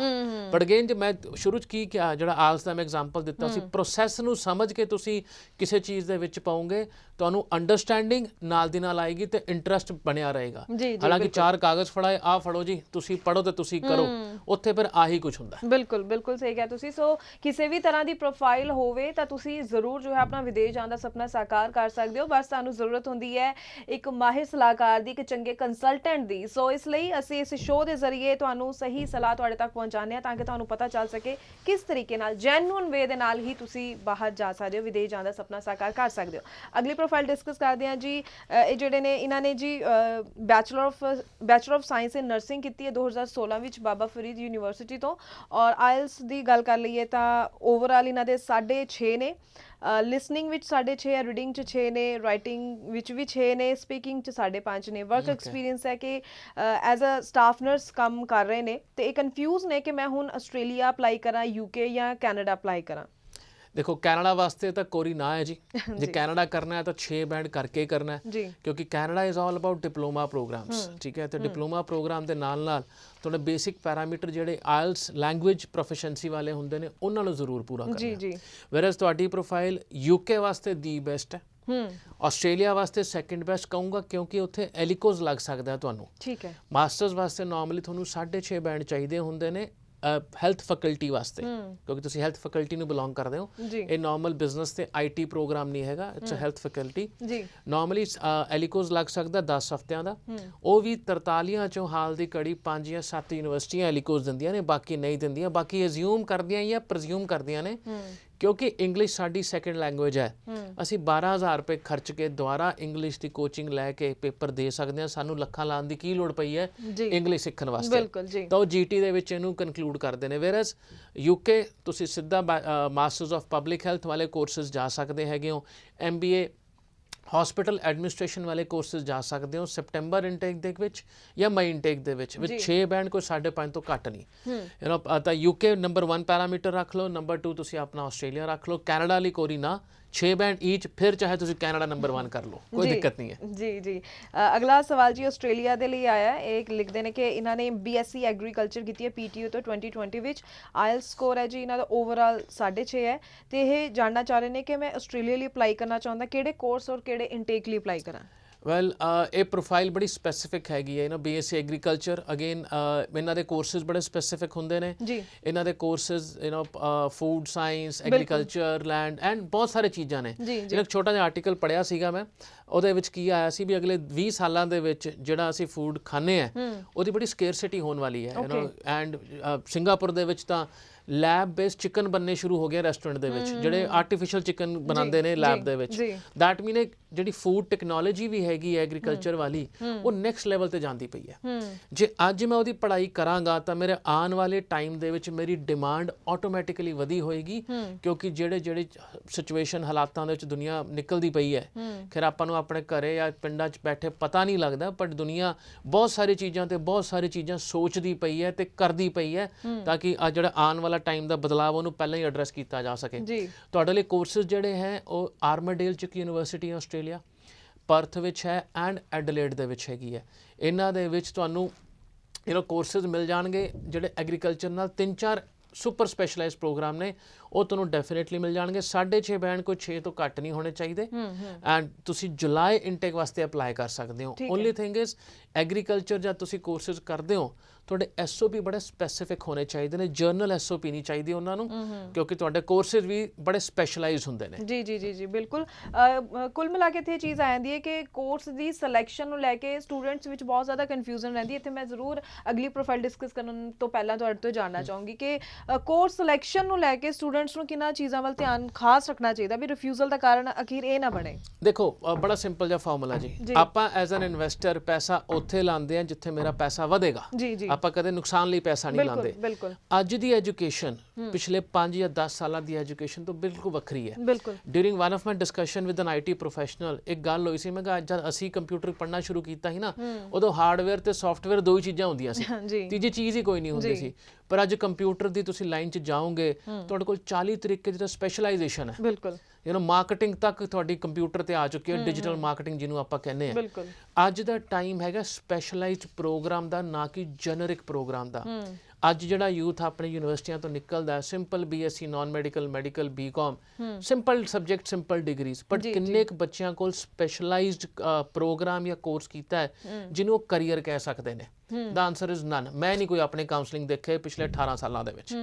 ਬਟ ਅਗੇਨ, ਜੇ ਮੈਂ ਸ਼ੁਰੂ 'ਚ ਕੀ ਕਿਹਾ, ਜਿਹੜਾ ਆਲਸ ਦਾ ਮੈਂ ਐਗਜ਼ਾਮਪਲ ਦਿੱਤਾ ਸੀ, ਪ੍ਰੋਸੈਸ ਨੂੰ ਸਮਝ ਕੇ ਤੁਸੀਂ ਕਿਸੇ ਚੀਜ਼ ਦੇ ਵਿੱਚ ਪਾਓਗੇ, ਤੁਹਾਨੂੰ ਅੰਡਰਸਟੈਂਡਿੰਗ ਨਾਲ ਦੀ ਨਾਲ ਆਏਗੀ ਤੇ ਇੰਟਰਸਟ ਬਣਿਆ ਰਹੇਗਾ। ਹਾਲਾਂਕਿ 4 ਕਾਗਜ਼ ਫੜਾਏ, ਆਹ ਫੜੋ ਜੀ, ਤੁਸੀਂ ਪੜੋ ਤੇ ਤੁਸੀਂ ਕਰੋ, ਉੱਥੇ ਫਿਰ ਆਹੀ ਕੁਝ ਹੁੰਦਾ। ਬਿਲਕੁਲ ਸਹੀ ਕਿਹਾ ਤੁਸੀਂ। ਸੋ ਕਿਸੇ ਵੀ ਤਰ੍ਹਾਂ ਦੀ ਪ੍ਰੋਫਾਈਲ ਹੋਵੇ ਤਾਂ ਤੁਸੀਂ ਜ਼ਰੂਰ ਜੋ ਹੈ ਆਪਣਾ ਵਿਦੇਸ਼ ਜਾਣ ਦਾ ਸੁਪਨਾ ਸਾਕਾਰ ਕਰ ਸਕਦੇ ਹੋ। ਬਸ ਤੁਹਾਨੂੰ ਜ਼ਰੂਰਤ ਹੁੰਦੀ ਹੈ ਇੱਕ ਮਾਹਿਰ ਸਲਾਹਕਾਰ ਦੀ, ਇੱਕ ਚੰਗੇ ਕੰਸਲਟੈਂਟ ਦੀ। ਸੋ ਇਸ ਲਈ ਅਸੀਂ ਇਸ ਸ਼ੋਅ ਦੇ ਜ਼ਰੀਏ ਤੁਹਾਨੂੰ ਸਹੀ ਸਲਾਹ ਤੁਹਾਡੇ ਤੱਕ ਪਹੁੰਚਾਉਂਦੇ ਹਾਂ, ਤਾਂ ਕਿ ਤੁਹਾਨੂੰ ਪਤਾ ਚੱਲ ਸਕੇ ਕਿਸ ਤਰੀਕੇ ਨਾਲ, ਜੈਨੂਅਨ ਵੇ ਦੇ ਨਾਲ ਹੀ ਤੁਸੀਂ ਬਾਹਰ ਜਾ ਸਕਦੇ ਹੋ, ਵਿਦੇਸ਼ ਜਾਣ ਦਾ ਸੁਪਨਾ ਸਾਕਾਰ ਕਰ ਸਕਦੇ ਹੋ। ਅਗਲੀ ਪ੍ਰੋਫਾਈਲ ਡਿਸਕਸ ਕਰਦੇ ਹਾਂ ਜੀ। ਇਹ ਜਿਹੜੇ ਨੇ, ਇਹਨਾਂ ਨੇ ਜੀ bachelor of science in nursing ਕੀਤੀ ਹੈ 2016 ਵਿੱਚ ਬਾਬਾ ਫਰੀਦ ਯੂਨੀਵਰਸਿਟੀ ਤੋਂ, ਔਰ ਆਇਲਸ ਦੀ ਗੱਲ ਕਰ ਲਈਏ ਤਾਂ ਓਵਰਆਲ ਇਹਨਾਂ ਦੇ 6.5 ਨੇ, ਲਿਸਨਿੰਗ ਵਿੱਚ 6.5 ਹੈ, ਰੀਡਿੰਗ 'ਚ 6 ਨੇ, ਰਾਈਟਿੰਗ ਵਿੱਚ ਵੀ 6 ਨੇ, ਸਪੀਕਿੰਗ 'ਚ 5.5 ਨੇ। ਵਰਕ ਐਕਸਪੀਰੀਅੰਸ ਹੈ ਕਿ ਐਜ਼ ਅ ਸਟਾਫ ਨਰਸ ਕੰਮ ਕਰ ਰਹੇ ਨੇ, ਤੇ ਇਹ ਕਨਫਿਊਜ਼ ਨੇ ਕਿ ਮੈਂ ਹੁਣ ਆਸਟ੍ਰੇਲੀਆ ਅਪਲਾਈ ਕਰਾਂ, UK ਜਾਂ ਕੈਨੇਡਾ ਅਪਲਾਈ ਕਰਾਂ। ਦੇਖੋ, ਕੈਨੇਡਾ ਵਾਸਤੇ ਤਾਂ ਕੋਰੀ ਨਾ ਹੈ ਜੀ। ਜੇ ਕੈਨੇਡਾ ਕਰਨਾ ਹੈ ਤਾਂ 6 ਬੈਂਡ ਕਰਕੇ ਕਰਨਾ ਹੈ, ਕਿਉਂਕਿ Canada is all about diploma programs, ਠੀਕ ਹੈ। ਤੇ ਡਿਪਲੋਮਾ ਪ੍ਰੋਗਰਾਮ ਦੇ ਨਾਲ ਨਾਲ ਤੁਹਾਡੇ ਬੇਸਿਕ ਪੈਰਾਮੀਟਰ ਜਿਹੜੇ ਆਇਲਸ ਲੈਂਗੁਏਜ ਪ੍ਰੋਫੀਸ਼ੀਐਂਸੀ ਵਾਲੇ ਹੁੰਦੇ ਨੇ, ਉਹਨਾਂ ਨੂੰ ਜ਼ਰੂਰ ਪੂਰਾ ਕਰਨਾ। ਵੈਰਐਜ਼ ਤੁਹਾਡੀ ਪ੍ਰੋਫਾਈਲ UK ਵਾਸਤੇ ਦੀ ਬੈਸਟ ਹੈ, ਆਸਟ੍ਰੇਲੀਆ ਵਾਸਤੇ ਸੈਕਿੰਡ ਬੈਸਟ ਕਹੂੰਗਾ, ਕਿਉਂਕਿ ਉੱਥੇ ਐਲੀਕੋਜ਼ ਲੱਗ ਸਕਦਾ ਤੁਹਾਨੂੰ, ਠੀਕ ਹੈ। ਮਾਸਟਰਸ ਵਾਸਤੇ ਨਾਰਮਲੀ ਤੁਹਾਨੂੰ 6.5 ਬੈਂਡ ਚਾਹੀਦੇ ਹੁੰਦੇ ਨੇ ਹੈਲਥ ਫੈਕਲਟੀ ਵਾਸਤੇ, ਕਿਉਂਕਿ ਤੁਸੀਂ ਹੈਲਥ ਫੈਕਲਟੀ ਨੂੰ ਬਿਲੋਂਗ ਕਰਦੇ ਹੋ। ਇਹ ਨਾਰਮਲ ਬਿਜ਼ਨਸ ਤੇ IT ਪ੍ਰੋਗਰਾਮ ਨਹੀਂ ਹੈਗਾ, it's a health faculty. Normally ਐਲੀਕੋਜ਼ ਲੱਗ ਸਕਦਾ 10 ਹਫ਼ਤਿਆਂ ਦਾ, ਉਹ ਵੀ 43 ਚੋਂ ਹਾਲ ਦੀ ਘੜੀ 5 ਜਾਂ 7 ਯੂਨੀਵਰਸਿਟੀਆਂ ਐਲੀਕੋਜ਼ ਦਿੰਦੀਆਂ ਨੇ, ਬਾਕੀ ਨਹੀਂ ਦਿੰਦੀਆਂ। ਬਾਕੀ ਅਜ਼ਿਊਮ ਕਰਦੀਆਂ ਜਾਂ ਪ੍ਰਜ਼ਿਊਮ ਕਰਦੀਆਂ ਨੇ, ਕਿਉਂਕਿ ਇੰਗਲਿਸ਼ ਸਾਡੀ ਸੈਕਿੰਡ ਲੈਂਗੁਏਜ ਹੈ। ਅਸੀਂ 12,000 ਰੁਪਏ ਖਰਚ ਕੇ ਦੁਬਾਰਾ ਇੰਗਲਿਸ਼ ਦੀ ਕੋਚਿੰਗ ਲੈ ਕੇ ਪੇਪਰ ਦੇ ਸਕਦੇ ਹਾਂ, ਸਾਨੂੰ ਲੱਖਾਂ ਲਾਉਣ ਦੀ ਕੀ ਲੋੜ ਪਈ ਹੈ ਇੰਗਲਿਸ਼ ਸਿੱਖਣ ਵਾਸਤੇ। ਤਾਂ ਉਹ GT ਦੇ ਵਿੱਚ ਇਹਨੂੰ ਕਨਕਲੂਡ ਕਰਦੇ ਨੇ। ਵੇਅਰਐਜ਼ UK ਤੁਸੀਂ ਸਿੱਧਾ ਮਾਸਟਰਸ ਆਫ ਪਬਲਿਕ ਹੈਲਥ ਵਾਲੇ ਕੋਰਸਿਸ ਜਾ ਸਕਦੇ ਹੈਗੇ ਹੋ, MBA ਹਸਪੀਟਲ ਐਡਮਿਨਿਸਟ੍ਰੇਸ਼ਨ ਵਾਲੇ ਕੋਰਸਿਸ ਜਾ ਸਕਦੇ ਹੋ ਸੈਪਟੈਂਬਰ ਇਨਟੇਕ ਦੇ ਵਿੱਚ ਜਾਂ ਮਈ ਇਨਟੇਕ ਦੇ ਵਿੱਚ 6 ਬੈਂਡ, ਕੋਈ 5.5 ਤੋਂ ਘੱਟ ਨਹੀਂ। ਤਾਂ UK ਨੰਬਰ 1 ਪੈਰਾਮੀਟਰ ਰੱਖ ਲਓ, ਨੰਬਰ 2 ਤੁਸੀਂ ਆਪਣਾ ਆਸਟ੍ਰੇਲੀਆ ਰੱਖ ਲਓ, ਕੈਨੇਡਾ ਲਈ ਕੋਰੀ ਨਾ, 6 ਬੈਂਡ ਈਚ, ਫਿਰ ਚਾਹੇ ਤੁਸੀਂ ਕੈਨੇਡਾ ਨੰਬਰ 1 ਕਰ ਲਓ, ਕੋਈ ਦਿੱਕਤ ਨਹੀਂ ਹੈ। ਜੀ ਜੀ ਅਗਲਾ ਸਵਾਲ ਜੀ ਆਸਟ੍ਰੇਲੀਆ ਦੇ ਲਈ ਆਇਆ ਹੈ। ਇਹ ਲਿਖਦੇ ਨੇ ਕਿ ਇਹਨਾਂ ਨੇ BSc ਐਗਰੀਕਲਚਰ ਕੀਤੀ ਹੈ PTU ਤੋਂ 2020 ਵਿੱਚ। ਆਇਲਸ ਸਕੋਰ ਹੈ ਜੀ ਇਹਨਾਂ ਦਾ ਓਵਰਆਲ 6.5 ਹੈ ਤੇ ਇਹ ਜਾਣਨਾ ਚਾਹ ਰਹੇ ਨੇ ਕਿ ਮੈਂ ਆਸਟ੍ਰੇਲੀਆ ਲਈ ਅਪਲਾਈ ਕਰਨਾ ਚਾਹੁੰਦਾ, ਕਿਹੜੇ ਕੋਰਸ ਔਰ ਕਿਹੜੇ ਇਨਟੇਕ ਲਈ ਅਪਲਾਈ ਕਰਾਂ। ਵੈਲ ਇਹ ਪ੍ਰੋਫਾਈਲ ਬੜੀ ਸਪੈਸੀਫਿਕ ਹੈਗੀ ਹੈ, BSc ਐਗਰੀਕਲਚਰ। ਅਗੇਨ ਇਹਨਾਂ ਦੇ ਕੋਰਸਿਸ ਬੜੇ ਸਪੈਸੀਫਿਕ ਹੁੰਦੇ ਨੇ ਜੀ। ਇਹਨਾਂ ਦੇ courses food science, agriculture, land and ਬਹੁਤ ਸਾਰੇ ਚੀਜ਼ਾਂ ਨੇ। ਇੱਕ ਛੋਟਾ ਜਿਹਾ ਆਰਟੀਕਲ ਪੜ੍ਹਿਆ ਸੀਗਾ ਮੈਂ, ਉਹਦੇ ਵਿੱਚ ਕੀ ਆਇਆ ਸੀ ਵੀ ਅਗਲੇ 20 ਸਾਲਾਂ ਦੇ ਵਿੱਚ ਜਿਹੜਾ ਅਸੀਂ ਫੂਡ ਖਾਂਦੇ ਆ ਉਹਦੀ ਬੜੀ ਸਕੇਅਰਸਿਟੀ ਹੋਣ ਵਾਲੀ ਹੈ। ਐਂਡ ਸਿੰਗਾਪੁਰ ਦੇ ਵਿੱਚ ਤਾਂ ਲੈਬ ਬੇਸਡ ਚਿਕਨ ਬਣਨੇ ਸ਼ੁਰੂ ਹੋ ਗਏ ਰੈਸਟੋਰੈਂਟ ਦੇ ਵਿੱਚ, ਜਿਹੜੇ ਆਰਟੀਫੀਸ਼ੀਅਲ ਚਿਕਨ ਬਣਾਉਂਦੇ ਨੇ ਲੈਬ ਦੇ ਵਿੱਚ। ਦੈਟ ਮੀਨ ਜਿਹੜੀ ਫੂਡ ਟੈਕਨੋਲੋਜੀ ਵੀ ਹੈਗੀ ਹੈ ਐਗਰੀਕਲਚਰ ਵਾਲੀ, ਉਹ ਨੈਕਸਟ ਲੈਵਲ ਤੇ ਜਾਂਦੀ ਪਈ ਹੈ। ਜੇ ਅੱਜ ਮੈਂ ਉਹਦੀ ਪੜ੍ਹਾਈ ਕਰਾਂਗਾ ਤਾਂ ਮੇਰੇ ਆਉਣ ਵਾਲੇ ਟਾਈਮ ਦੇ ਵਿੱਚ ਮੇਰੀ ਡਿਮਾਂਡ ਆਟੋਮੈਟਿਕਲੀ ਵਧੀ ਹੋਏਗੀ, ਕਿਉਂਕਿ ਜਿਹੜੇ ਸਿਚੁਏਸ਼ਨ ਹਾਲਾਤਾਂ ਦੇ ਵਿੱਚ ਦੁਨੀਆ ਨਿਕਲਦੀ ਪਈ ਹੈ, ਖੈਰ ਆਪਾਂ ਨੂੰ ਆਪਣੇ ਘਰੇ ਜਾਂ ਪਿੰਡਾਂ 'ਚ ਬੈਠੇ ਪਤਾ ਨਹੀਂ ਲੱਗਦਾ, ਬਟ ਦੁਨੀਆ ਬਹੁਤ ਸਾਰੀ ਚੀਜ਼ਾਂ ਤੇ ਬਹੁਤ ਸਾਰੀ ਚੀਜ਼ਾਂ ਸੋਚਦੀ ਪਈ ਹੈ ਤੇ ਕਰਦੀ ਪਈ ਹੈ, ਤਾਂ ਕਿ ਆ ਜਿਹੜਾ ਆਉਣ ਵਾਲਾ ਟਾਈਮ ਦਾ ਬਦਲਾਵ ਉਹਨੂੰ ਪਹਿਲਾਂ ਹੀ ਐਡਰੈਸ ਕੀਤਾ ਜਾ ਸਕੇ। ਤੁਹਾਡੇ ਲਈ ਕੋਰਸਿਸ ਜਿਹੜੇ ਹੈ ਉਹ ਆਰਮਡੇਲ ਚ ਯੂਨੀਵਰਸਿਟੀ ਆਸਟ੍ਰੇਲੀਆ, ਪਰਥ ਵਿੱਚ ਹੈ ਐਂਡ ਐਡਲੇਡ ਦੇ ਵਿੱਚ ਹੈਗੀ ਹੈ। ਇਹਨਾਂ ਦੇ ਵਿੱਚ ਤੁਹਾਨੂੰ ਕੋਰਸਿਸ ਮਿਲ ਜਾਣਗੇ ਜਿਹੜੇ ਐਗਰੀਕਲਚਰ ਨਾਲ 3-4 ਸੁਪਰ ਸਪੈਸ਼ਲਾਈਜ਼ਡ ਪ੍ਰੋਗਰਾਮ ਨੇ, ਉਹ ਤੁਹਾਨੂੰ ਡੈਫੀਨੇਟਲੀ ਮਿਲ ਜਾਣਗੇ। 6.5 ਬੈਂਡ ਕੋਈ 6 ਤੋਂ ਘੱਟ ਨਹੀਂ ਹੋਣੇ ਚਾਹੀਦੇ। ਐਂਡ ਤੁਸੀਂ ਜੁਲਾਈ ਇਨਟੇਕ ਵਾਸਤੇ ਅਪਲਾਈ ਕਰ ਸਕਦੇ ਹੋ। ਓਨਲੀ ਥਿੰਗ ਇਜ਼ ਐਗਰੀਕਲਚਰ ਜਾਂ ਤੁਸੀਂ ਕੋਰਸਿਸ ਕਰਦੇ ਹੋ, ਤੁਹਾਡੇ SOP ਬੜੇ ਸਪੈਸੀਫਿਕ ਹੋਣੇ ਚਾਹੀਦੇ ਨੇ, ਜਰਨਲ SOP ਨਹੀਂ ਚਾਹੀਦੀ ਉਹਨਾਂ ਨੂੰ, ਕਿਉਂਕਿ ਤੁਹਾਡੇ ਕੋਰਸਿਸ ਵੀ ਬੜੇ ਸਪੈਸ਼ਲਾਈਜ਼ਡ ਹੁੰਦੇ ਨੇ। ਜੀ ਜੀ ਜੀ ਜੀ ਬਿਲਕੁਲ। ਕੁੱਲ ਮਿਲਾ ਕੇ ਇੱਥੇ ਚੀਜ਼ ਆ ਜਾਂਦੀ ਹੈ ਕਿ ਕੋਰਸ ਦੀ ਸਿਲੈਕਸ਼ਨ ਨੂੰ ਲੈ ਕੇ ਸਟੂਡੈਂਟਸ ਵਿੱਚ ਬਹੁਤ ਜ਼ਿਆਦਾ ਕਨਫਿਊਜ਼ਨ ਰਹਿੰਦੀ ਹੈ। ਇੱਥੇ ਮੈਂ ਜ਼ਰੂਰ ਅਗਲੀ ਪ੍ਰੋਫਾਈਲ ਡਿਸਕਸ ਕਰਨ ਤੋਂ ਪਹਿਲਾਂ ਤੁਹਾਡੇ ਤੋਂ ਜਾਣਨਾ ਚਾਹੂੰਗੀ ਕਿ ਕੋਰਸ ਸਿਲੈਕਸ਼ਨ ਨੂੰ ਲੈ ਕੇ ਸਟੂਡੈਂਟਸ ਨੂੰ ਕਿਹਨਾਂ ਚੀਜ਼ਾਂ ਵੱਲ ਧਿਆਨ ਖਾਸ ਰੱਖਣਾ ਚਾਹੀਦਾ ਵੀ ਰਿਫਿਊਜ਼ਲ ਦਾ ਕਾਰਨ ਅਖੀਰ ਇਹ ਨਾ ਬਣੇ। ਦੇਖੋ ਬੜਾ ਸਿੰਪਲ ਜਿਹਾ ਫਾਰਮੂਲਾ ਜੀ, ਆਪਾਂ ਐਜ਼ ਐਨ ਇਨਵੈਸਟਰ ਪੈਸਾ ਉੱਥੇ ਲਾਉਂਦੇ ਆ ਜਿੱਥੇ ਮੇਰਾ ਪੈਸਾ ਵਧੇਗਾ। ਆਪਾਂ ਕਦੇ ਨੁਕਸਾਨ ਲਈ ਪੈਸਾ ਨਹੀਂ ਲਾਉਂਦੇ। ਅੱਜ ਦੀ ਐਜੂਕੇਸ਼ਨ ਪਿਛਲੇ 5 ਜਾਂ 10 ਸਾਲਾਂ ਦੀ ਐਜੂਕੇਸ਼ਨ ਤੋਂ ਬਿਲਕੁਲ ਵੱਖਰੀ ਹੈ। During one of my discussion with N IT professional ਇੱਕ ਗੱਲ ਹੋਈ ਸੀ, ਮੈਂ ਕਿਹਾ ਜਦ ਅਸੀਂ ਕੰਪਿਊਟਰ ਪੜ੍ਹਨਾ ਸ਼ੁਰੂ ਕੀਤਾ ਸੀ ਨਾ, ਉਦੋਂ ਹਾਰਡਵੇਅਰ ਤੇ ਸੌਫਟਵੇਅਰ ਦੋ ਹੀ ਚੀਜ਼ਾਂ ਹੁੰਦੀਆਂ ਸੀ, ਤੀਜੀ ਚੀਜ਼ ਹੀ ਕੋਈ ਨਹੀਂ ਹੁੰਦੀ ਸੀ। ਪਰ ਅੱਜ ਕੰਪਿਊਟਰ ਦੀ ਤੁਸੀਂ ਲਾਈਨ 'ਚ ਜਾਓਗੇ, ਤੁਹਾਡੇ ਕੋਲ 40 ਤਰੀਕੇ ਦੀ ਸਪੈਸ਼ਲਾਈਜੇਸ਼ਨ ਹੈ। ਮਾਰਕੀਟਿੰਗ ਤੱਕ ਤੁਹਾਡੀ ਕੰਪਿਊਟਰ ਤੇ ਆ ਚੁੱਕੀ ਹੈ, ਡਿਜੀਟਲ ਮਾਰਕੀਟਿੰਗ ਜਿਹਨੂੰ ਆਪਾਂ ਕਹਿੰਦੇ ਆ। ਅੱਜ ਦਾ ਟਾਈਮ ਹੈਗਾ ਸਪੈਸ਼ਲਾਈਜ਼ਡ ਪ੍ਰੋਗਰਾਮ ਦਾ, ਨਾ ਕਿ ਜੈਨਰਿਕ ਪ੍ਰੋਗਰਾਮ ਦਾ। ਅੱਜ ਜਿਹੜਾ ਯੂਥ ਆਪਣੇ ਯੂਨੀਵਰਸਿਟੀਆਂ ਤੋਂ ਨਿਕਲਦਾ, simple BSc, non medical, medical, BCom, simple subject, simple degrees, but ਕਿੰਨੇ ਕੁ ਬੱਚਿਆਂ ਕੋਲ ਸਪੈਸ਼ਲਾਈਜ਼ਡ ਪ੍ਰੋਗਰਾਮ ਜਾਂ ਕੋਰਸ ਕੀਤਾ ਹੈ ਜਿਹਨੂੰ ਉਹ ਕਰੀਅਰ ਕਹਿ ਸਕਦੇ ਨੇ? ਦਾ ਆਨਸਰ ਇਜ਼ ਨਨ। ਮੈਂ ਨਹੀਂ ਕੋਈ ਆਪਣੇ ਕਾਉਂਸਲਿੰਗ ਦੇਖੇ ਪਿਛਲੇ 18 ਸਾਲਾਂ ਦੇ ਵਿੱਚ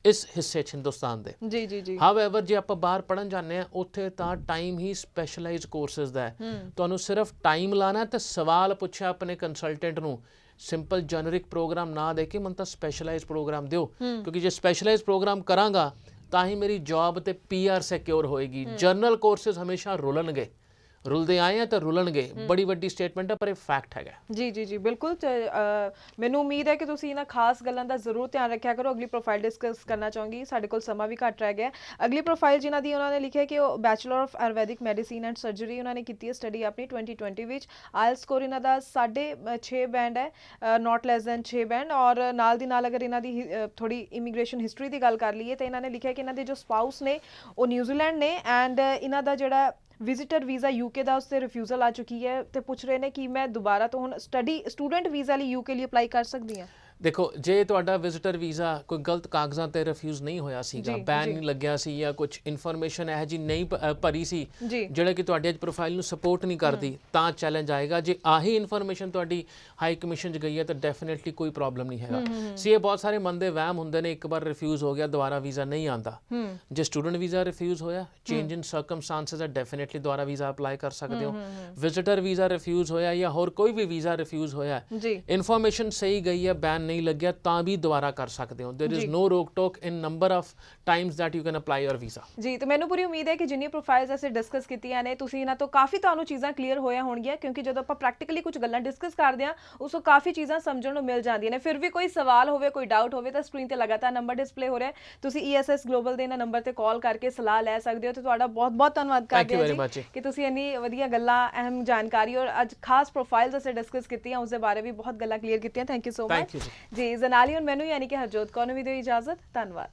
ਇਸ ਹਿੱਸੇ 'ਚ ਹਿੰਦੁਸਤਾਨ ਦੇ। ਹਾਊਐਵਰ ਜੇ ਆਪਾਂ ਬਾਹਰ ਪੜ੍ਹਨ ਜਾਂਦੇ ਹਾਂ, ਉੱਥੇ ਤਾਂ ਟਾਈਮ ਹੀ ਸਪੈਸ਼ਲਾਈਜ਼ਡ ਕੋਰਸਿਸ ਦਾ ਹੈ। ਤੁਹਾਨੂੰ ਸਿਰਫ ਟਾਈਮ ਲਾਣਾ ਤੇ ਸਵਾਲ ਪੁੱਛਿਆ ਆਪਣੇ ਕੰਸਲਟੈਂਟ ਨੂੰ, ਸਿੰਪਲ ਜੈਨਰਿਕ ਪ੍ਰੋਗਰਾਮ ਨਾ ਦੇ ਕੇ ਮੈਨੂੰ ਤਾਂ ਸਪੈਸ਼ਲਾਈਜ਼ਡ ਪ੍ਰੋਗਰਾਮ ਦਿਓ, ਕਿਉਂਕਿ ਜੇ ਸਪੈਸ਼ਲਾਈਜ਼ਡ ਪ੍ਰੋਗਰਾਮ ਕਰਾਂਗਾ ਤਾਂ ਹੀ ਮੇਰੀ ਜੌਬ ਤੇ PR ਸਿਕਿਉਰ ਹੋਏਗੀ। ਜਰਨਲ ਕੋਰਸਿਸ ਹਮੇਸ਼ਾ ਰੁਲਣਗੇ, ਰੁਲਦੇ ਆਏ ਆ ਤਾਂ ਰੁਲਣਗੇ। ਬੜੀ ਵੱਡੀ ਸਟੇਟਮੈਂਟ ਹੈ ਪਰ ਇਹ ਫੈਕਟ ਹੈਗਾ। ਜੀ ਜੀ ਜੀ ਬਿਲਕੁਲ। ਮੈਨੂੰ ਉਮੀਦ ਹੈ ਕਿ ਤੁਸੀਂ ਇਹਨਾਂ ਖਾਸ ਗੱਲਾਂ ਦਾ ਜ਼ਰੂਰ ਧਿਆਨ ਰੱਖਿਆ ਕਰੋ। ਅਗਲੀ ਪ੍ਰੋਫਾਈਲ ਡਿਸਕਸ ਕਰਨਾ ਚਾਹੂੰਗੀ, ਸਾਡੇ ਕੋਲ ਸਮਾਂ ਵੀ ਘੱਟ ਰਹਿ ਗਿਆ। ਅਗਲੀ ਪ੍ਰੋਫਾਈਲ ਜਿਨ੍ਹਾਂ ਦੀ ਉਹਨਾਂ ਨੇ ਲਿਖਿਆ ਕਿ ਉਹ bachelor of Ayurvedic medicine and surgery ਉਹਨਾਂ ਨੇ ਕੀਤੀ ਹੈ ਸਟੱਡੀ ਆਪਣੀ 2020 ਵਿੱਚ। ਆਇਲ ਸਕੋਰ ਇਹਨਾਂ ਦਾ 6.5 ਬੈਂਡ ਹੈ, ਨਾਟ ਲੈਸ ਦੈਨ 6 ਬੈਂਡ। ਔਰ ਨਾਲ ਦੀ ਨਾਲ ਅਗਰ ਇਹਨਾਂ ਦੀ ਥੋੜੀ ਇਮੀਗ੍ਰੇਸ਼ਨ ਹਿਸਟਰੀ ਦੀ ਗੱਲ ਕਰ ਲਈਏ ਤਾਂ ਇਹਨਾਂ ਨੇ ਲਿਖਿਆ ਕਿ ਇਹਨਾਂ ਦੇ ਜੋ ਸਪਾਊਸ ਨੇ ਉਹ ਨਿਊਜ਼ੀਲੈਂਡ ਨੇ, ਐਂਡ ਇਹਨਾਂ ਦਾ ਜਿਹੜਾ ਵਿਜ਼ਿਟਰ ਵੀਜ਼ਾ UK ਦਾ ਉਸ ਤੇ ਰਿਫਿਊਜ਼ਲ ਆ ਚੁੱਕੀ ਹੈ, ਤੇ ਪੁੱਛ ਰਹੇ ਨੇ ਕਿ ਮੈਂ ਦੁਬਾਰਾ ਤੋਂ ਹੁਣ ਸਟੂਡੈਂਟ ਵੀਜ਼ਾ ਲਈ UK ਲਈ ਅਪਲਾਈ ਕਰ ਸਕਦੀ ਹਾਂ। ਦੇਖੋ, ਜੇ ਤੁਹਾਡਾ ਵਿਜ਼ਿਟਰ ਵੀਜ਼ਾ ਕੋਈ ਗਲਤ ਕਾਗਜ਼ਾਂ ਤੇ ਰਿਫਿਊਜ਼ ਨਹੀਂ ਹੋਇਆ ਸੀਗਾ, ਬੈਨ ਨਹੀਂ ਲੱਗਿਆ ਸੀ ਜਾਂ ਕੁਝ ਇਨਫੋਰਮੇਸ਼ਨ ਇਹ ਜੀ ਨਹੀਂ ਭਰੀ ਸੀ ਜਿਹੜਾ ਕਿ ਤੁਹਾਡੀ ਅੱਜ ਪ੍ਰੋਫਾਈਲ ਨੂੰ ਸਪੋਰਟ ਨਹੀਂ ਕਰਦੀ, ਤਾਂ ਚੈਲੰਜ ਆਏਗਾ। ਜੇ ਆਹੀ ਇਨਫੋਰਮੇਸ਼ਨ ਤੁਹਾਡੀ ਹਾਈ ਕਮਿਸ਼ਨ 'ਚ ਗਈ ਹੈ ਤਾਂ ਡੈਫੀਨੇਟਲੀ ਕੋਈ ਪ੍ਰੋਬਲਮ ਨਹੀਂ ਹੈਗਾ। ਸੀ ਇਹ ਬਹੁਤ ਸਾਰੇ ਮਨ ਦੇ ਵਹਿਮ ਹੁੰਦੇ ਨੇ, ਇੱਕ ਵਾਰ ਰਿਫਿਊਜ਼ ਹੋ ਗਿਆ ਦੁਬਾਰਾ ਵੀਜ਼ਾ ਨਹੀਂ ਆਉਂਦਾ। ਜੇ ਸਟੂਡੈਂਟ ਵੀਜ਼ਾ ਰਿਫਿਊਜ਼ ਹੋਇਆ, ਚੇਂਜ ਇਨ ਸਰਕਮਸਟੈਂਸਸ ਹੈ, ਡੈਫੀਨੇਟਲੀ ਦੁਬਾਰਾ ਵੀਜ਼ਾ ਅਪਲਾਈ ਕਰ ਸਕਦੇ ਹੋ। ਵਿਜ਼ਿਟਰ ਵੀਜ਼ਾ ਰਿਫਿਊਜ਼ ਹੋਇਆ ਜਾਂ ਹੋਰ ਕੋਈ ਵੀ ਵੀਜ਼ਾ ਰਿਫਿਊਜ਼ ਹੋਇਆ, ਇਨਫੋਰਮੇਸ਼ਨ ਸਹੀ ਗਈ ਹੈ, ਬੈਨ ਨਹੀਂ ਲੱਗਿਆ, ਤਾਂ ਵੀ ਦੁਬਾਰਾ ਕਰ ਸਕਦੇ ਹੋ। देयर इज नो रोक टोक in number of times that you can apply your visa. जी, तो ਮੈਨੂੰ ਪੂਰੀ ਉਮੀਦ ਹੈ ਕਿ ਜਿੰਨੀ ਪ੍ਰੋਫਾਈਲਸ ਅਸੀਂ ਡਿਸਕਸ ਕੀਤੀਆਂ ਨੇ ਤੁਸੀਂ ਇਹਨਾਂ ਤੋਂ ਕਾਫੀ ਤੁਹਾਨੂੰ ਚੀਜ਼ਾਂ ਕਲੀਅਰ ਹੋਇਆ ਹੋਣਗੀਆਂ, ਕਿਉਂਕਿ ਜਦੋਂ ਆਪਾਂ ਪ੍ਰੈਕਟੀਕਲੀ ਕੁਝ ਗੱਲਾਂ ਡਿਸਕਸ ਕਰਦੇ ਹਾਂ ਉਸ ਤੋਂ ਕਾਫੀ ਚੀਜ਼ਾਂ ਸਮਝਣ ਨੂੰ ਮਿਲ ਜਾਂਦੀਆਂ ਨੇ। ਫਿਰ ਵੀ ਕੋਈ ਸਵਾਲ ਹੋਵੇ, ਕੋਈ ਡਾਊਟ ਹੋਵੇ ਤਾਂ ਸਕਰੀਨ ਤੇ ਲਗਾਤਾਰ ਨੰਬਰ ਡਿਸਪਲੇ ਹੋ ਰਿਹਾ, ਤੁਸੀਂ ESS ਗਲੋਬਲ ਦੇ ਇਹਨਾਂ ਨੰਬਰ ਤੇ ਕਾਲ ਕਰਕੇ ਸਲਾਹ ਲੈ ਸਕਦੇ ਹੋ। ਤੇ ਤੁਹਾਡਾ ਬਹੁਤ ਬਹੁਤ ਧੰਨਵਾਦ ਕਰਦੇ ਹਾਂ ਜੀ ਕਿ ਤੁਸੀਂ ਇੰਨੀ ਵਧੀਆ ਗੱਲਾਂ, ਅਹਿਮ ਜਾਣਕਾਰੀ ਔਰ ਅੱਜ ਖਾਸ ਪ੍ਰੋਫਾਈਲਸ ਅਸੀਂ ਡਿਸਕਸ ਕੀਤੀਆਂ, ਉਸ ਦੇ ਬਾਰੇ ਵੀ ਬਹੁਤ ਗੱਲਾਂ ਕਲੀਅਰ ਕੀਤੀਆਂ। ਥੈਂਕ ਯੂ ਸੋ ਮਚ ਜੀ। ਜ਼ਨਾਲੀ ਔਰ ਮੈਨੂੰ ਯਾਨੀ ਕਿ ਹਰਜੋਤ ਕੌਰ ਨੂੰ ਵੀ ਦਿਓ ਇਜਾਜ਼ਤ। ਧੰਨਵਾਦ।